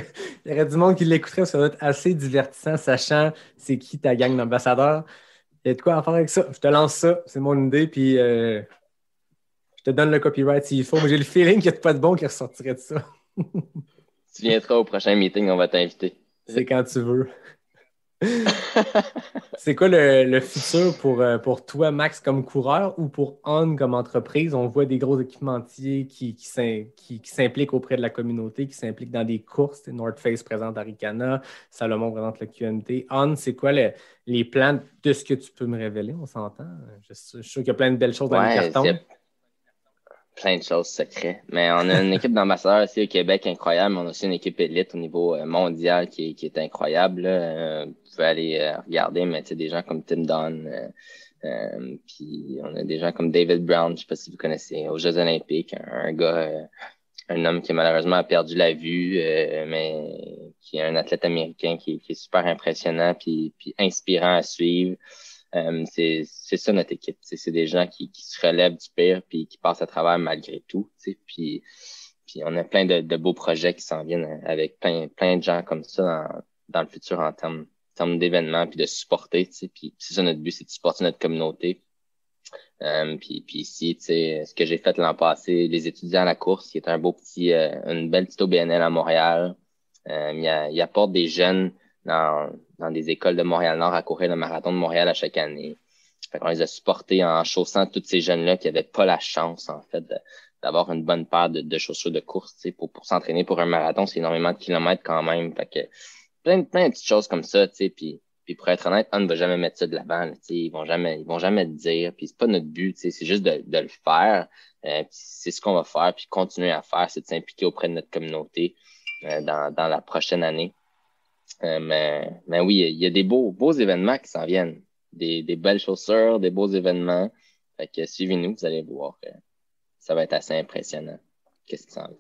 il y aurait du monde qui l'écouterait. Ça doit être assez divertissant, sachant c'est qui ta gang d'ambassadeurs. Il y a de quoi à faire avec ça. Je te lance ça. C'est mon idée. Puis je te donne le copyright s'il faut. Mais j'ai le feeling qu'il n'y a pas de bon qui ressortirait de ça. Tu viendras au prochain meeting. On va t'inviter. C'est quand tu veux. C'est quoi le futur pour toi, Max, comme coureur ou pour On comme entreprise? On voit des gros équipementiers qui s'impliquent auprès de la communauté, qui s'impliquent dans des courses. North Face présente Arikana, Salomon présente le QMT. On, c'est quoi les plans de ce que tu peux me révéler? On s'entend? Je suis sûr qu'il y a plein de belles choses dans les cartons. Plein de choses secrètes. Mais on a une équipe d'ambassadeurs ici au Québec incroyable. On a aussi une équipe élite au niveau mondial qui est incroyable. Là. Vous pouvez aller regarder, mais des gens comme Tim Dunn. Puis on a des gens comme David Brown, je sais pas si vous connaissez, aux Jeux Olympiques. Un gars, un homme qui malheureusement a perdu la vue, mais qui est un athlète américain qui est super impressionnant puis inspirant à suivre. C'est ça notre équipe. C'est des gens qui se relèvent du pire puis qui passent à travers malgré tout. Puis on a plein de beaux projets qui s'en viennent avec plein de gens comme ça dans le futur en termes d'événements puis de supporter. Puis c'est ça notre but, c'est de supporter notre communauté. Puis ici, ce que j'ai fait l'an passé, les étudiants à la course, qui est un beau une belle petite OBNL à Montréal. Il apporte des jeunes dans des écoles de Montréal-Nord à courir le marathon de Montréal à chaque année. Fait qu'on les a supportés en chaussant tous ces jeunes-là qui n'avaient pas la chance, en fait, d'avoir une bonne paire de chaussures de course, pour s'entraîner pour un marathon. C'est énormément de kilomètres quand même. Fait que plein de petites choses comme ça, puis pour être honnête, on ne va jamais mettre ça de l'avant, ils vont jamais le dire, puis c'est pas notre but, c'est juste de le faire. Puis c'est ce qu'on va faire, puis continuer à faire, c'est de s'impliquer auprès de notre communauté dans la prochaine année. Mais oui, il y a des beaux événements qui s'en viennent. Des belles chaussures, des beaux événements. Fait que suivez-nous, vous allez voir. Ça va être assez impressionnant. Qu'est-ce qui s'en vient?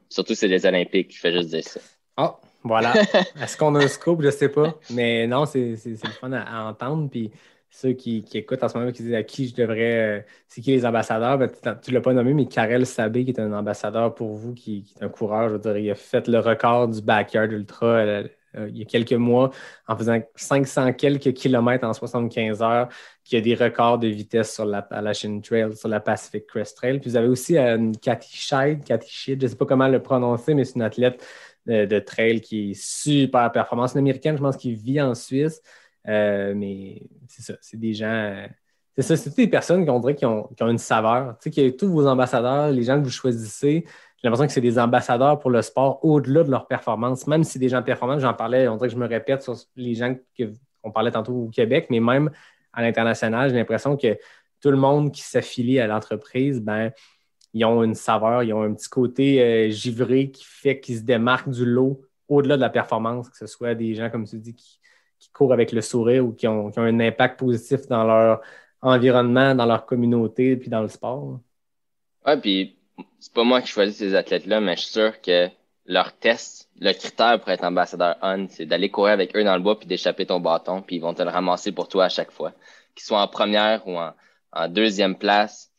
Surtout c'est les Olympiques, je fais juste dire ça. Oh, voilà. Est-ce qu'on a un scoop? Je ne sais pas. Mais non, c'est le fun à entendre. Puis ceux qui écoutent en ce moment, qui disent à qui je devrais. C'est qui les ambassadeurs? Ben, tu ne l'as pas nommé, mais Karel Sabé, qui est un ambassadeur pour vous, qui est un coureur, je veux dire, il a fait le record du Backyard Ultra il y a quelques mois en faisant 500 quelques kilomètres en 75 heures, qui a des records de vitesse sur la Appalachian Trail, sur la Pacific Crest Trail. Puis vous avez aussi Kathy Scheid, je ne sais pas comment le prononcer, mais c'est une athlète de trail qui est super performante. C'est une Américaine, je pense, qui vit en Suisse. Mais c'est ça, c'est des gens... c'est ça, c'est toutes des personnes qu'on dirait qui ont une saveur. Tu sais, qu'il y a tous vos ambassadeurs, les gens que vous choisissez, j'ai l'impression que c'est des ambassadeurs pour le sport au-delà de leur performance. Même si c'est des gens performants, j'en parlais, on dirait que je me répète sur les gens qu'on parlait tantôt au Québec, mais même à l'international, j'ai l'impression que tout le monde qui s'affilie à l'entreprise, ils ont une saveur, ils ont un petit côté givré qui fait qu'ils se démarquent du lot au-delà de la performance, que ce soit des gens, comme tu dis, qui courent avec le sourire ou qui ont un impact positif dans leur environnement, dans leur communauté, puis dans le sport. Ouais, puis c'est pas moi qui choisis ces athlètes-là, mais je suis sûr que leur test, le critère pour être ambassadeur ON, c'est d'aller courir avec eux dans le bois puis d'échapper ton bâton, puis ils vont te le ramasser pour toi à chaque fois. Qu'ils soient en première ou en deuxième place,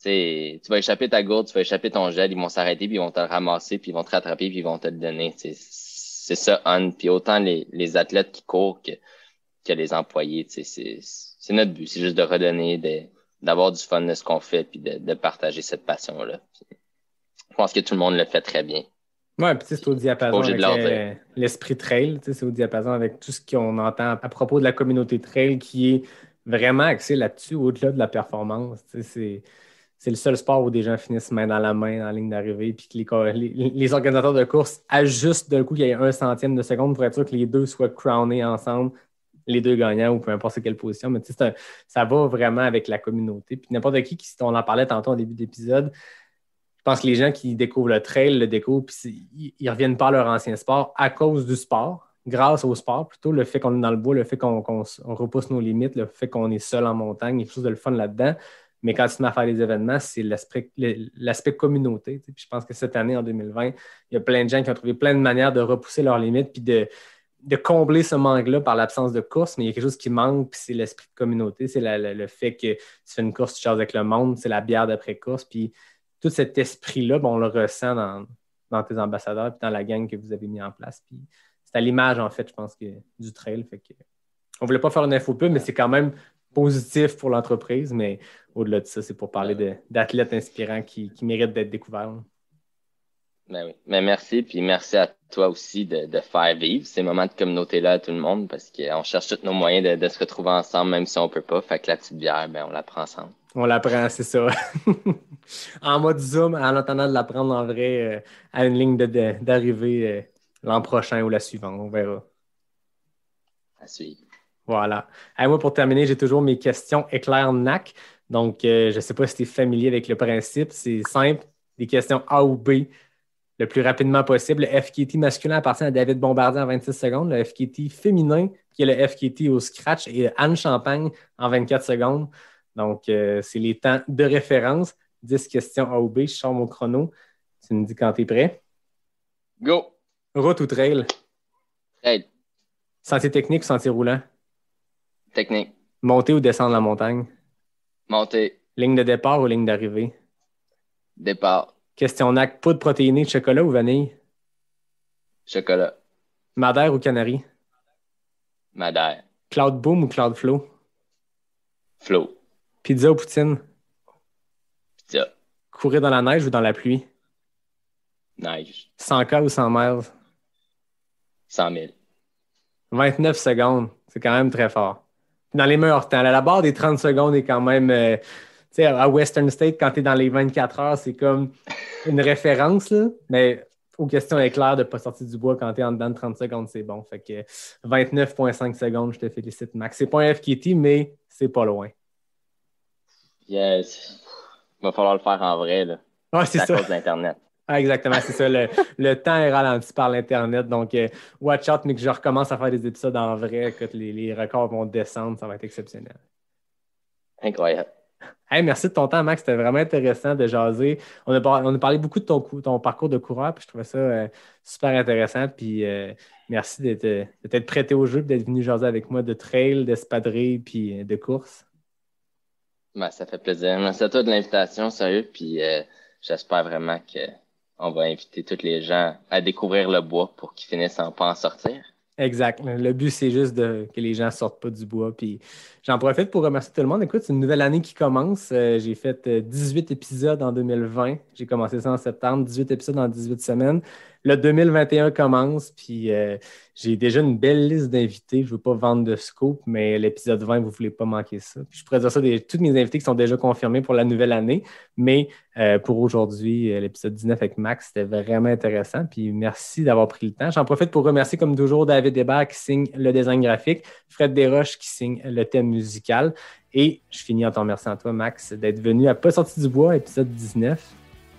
tu vas échapper ta gourde, tu vas échapper ton gel, ils vont s'arrêter puis ils vont te le ramasser puis ils vont te rattraper puis ils vont te le donner. C'est ça ON. Puis autant les athlètes qui courent que les employés, c'est notre but, c'est juste de redonner, d'avoir du fun de ce qu'on fait puis de partager cette passion-là. Je pense que tout le monde le fait très bien. Oui, puis c'est au diapason avec l'esprit trail, c'est au diapason avec tout ce qu'on entend à propos de la communauté trail qui est vraiment axée là-dessus, au-delà de la performance. C'est le seul sport où des gens finissent main dans la main en ligne d'arrivée puis que les organisateurs de course ajustent d'un coup qu'il y ait 1 centième de seconde pour être sûr que les deux soient crownés ensemble, les deux gagnants ou peu importe c'est quelle position. Mais ça va vraiment avec la communauté. Puis n'importe qui, on en parlait tantôt au début d'épisode, je pense que les gens qui découvrent le trail le découvrent puis ils reviennent pas à leur ancien sport à cause du sport, grâce au sport plutôt, le fait qu'on est dans le bois, le fait qu'on repousse nos limites, le fait qu'on est seul en montagne, il y a quelque chose de le fun là-dedans. Mais quand tu te mets à faire des événements, c'est l'aspect communauté. Puis je pense que cette année, en 2020, il y a plein de gens qui ont trouvé plein de manières de repousser leurs limites puis de combler ce manque-là par l'absence de course, mais il y a quelque chose qui manque, puis c'est l'esprit de communauté, c'est le fait que tu fais une course, tu choses avec le monde, c'est la bière d'après-course, puis tout cet esprit-là, on le ressent dans tes ambassadeurs puis dans la gang que vous avez mis en place. Puis c'est à l'image, en fait, je pense, du trail. Fait que, on ne voulait pas faire une infopub, mais c'est quand même positif pour l'entreprise, mais au-delà de ça, c'est pour parler d'athlètes inspirants qui méritent d'être découverts. Ben oui. Mais merci, puis merci à toi aussi de faire vivre ces moments de communauté-là à tout le monde parce qu'on cherche tous nos moyens de se retrouver ensemble, même si on peut pas. Fait que la petite bière, ben on la prend ensemble. On l'apprend, c'est ça. En mode Zoom, en attendant de l'apprendre en vrai à une ligne d'arrivée l'an prochain ou la suivante, on verra. À suivre. Voilà. Moi, pour terminer, j'ai toujours mes questions éclair NAC. Donc, je ne sais pas si tu es familier avec le principe. C'est simple. Des questions A ou B le plus rapidement possible. Le FKT masculin appartient à David Bombardier en 26 secondes. Le FKT féminin, qui est le FKT au scratch, et Anne Champagne en 24 secondes. Donc, c'est les temps de référence. 10 questions A ou B. Je sors mon chrono. Tu me dis quand tu es prêt. Go! Route ou trail? Trail. Sentier technique ou sentier roulant? Technique. Monter ou descendre la montagne? Monter. Ligne de départ ou ligne d'arrivée? Départ. Question NAC, poudre protéinée de chocolat ou vanille? Chocolat. Madère ou Canary? Madère. Cloud Boom ou Cloud Flow? Flow. Pizza ou poutine? Pizza. Courir dans la neige ou dans la pluie? Neige. 100K ou 100 miles? 100 000. 29 secondes, c'est quand même très fort. Dans les meilleurs temps, la barre des 30 secondes est quand même... tu sais, à Western State, quand tu es dans les 24 heures, c'est comme une référence, là. Mais aux questions éclairs de ne pas sortir du bois quand tu es en dedans de 30 secondes, c'est bon. Fait que 29,5 secondes, je te félicite, Max. C'est pas un FKT, mais c'est pas loin. Yes. Il va falloir le faire en vrai, là. Ah, c'est à ça. cause de l'Internet. Ah, exactement, c'est ça. Le temps est ralenti par l'Internet. Donc, watch out, mais que je recommence à faire des épisodes en vrai, que les records vont descendre, ça va être exceptionnel. Incroyable. Hey, merci de ton temps, Max. C'était vraiment intéressant de jaser. On a parlé beaucoup de ton parcours de coureur, puis je trouvais ça super intéressant. Puis merci de t'être prêté au jeu et d'être venu jaser avec moi de trail, d'espadrille, puis de course. Ben, ça fait plaisir. Merci à toi de l'invitation, sérieux. Puis j'espère vraiment qu'on va inviter tous les gens à découvrir le bois pour qu'ils finissent en pas en sortir. Exact. Le but, c'est juste que les gens ne sortent pas du bois. Puis j'en profite pour remercier tout le monde. Écoute, c'est une nouvelle année qui commence. J'ai fait 18 épisodes en 2020. J'ai commencé ça en septembre, 18 épisodes en 18 semaines. Le 2021 commence, puis j'ai déjà une belle liste d'invités. Je ne veux pas vendre de scoop, mais l'épisode 20, vous ne voulez pas manquer ça. Puis je pourrais dire ça, tous mes invités qui sont déjà confirmés pour la nouvelle année. Mais pour aujourd'hui, l'épisode 19 avec Max, c'était vraiment intéressant. Puis merci d'avoir pris le temps. J'en profite pour remercier, comme toujours, David Hébert qui signe le design graphique, Fred Desroches qui signe le thème musical. Et je finis en te remerciant à toi, Max, d'être venu à Pas sorti du bois, épisode 19.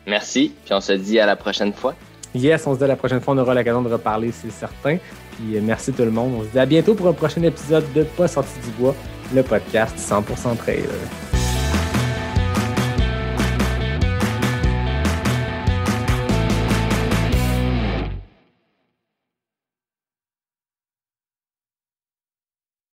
Merci, puis on se dit à la prochaine fois. Yes, on se dit à la prochaine fois, on aura l'occasion de reparler, c'est certain. Puis merci tout le monde. On se dit à bientôt pour un prochain épisode de Pas sorti du bois, le podcast 100% trail.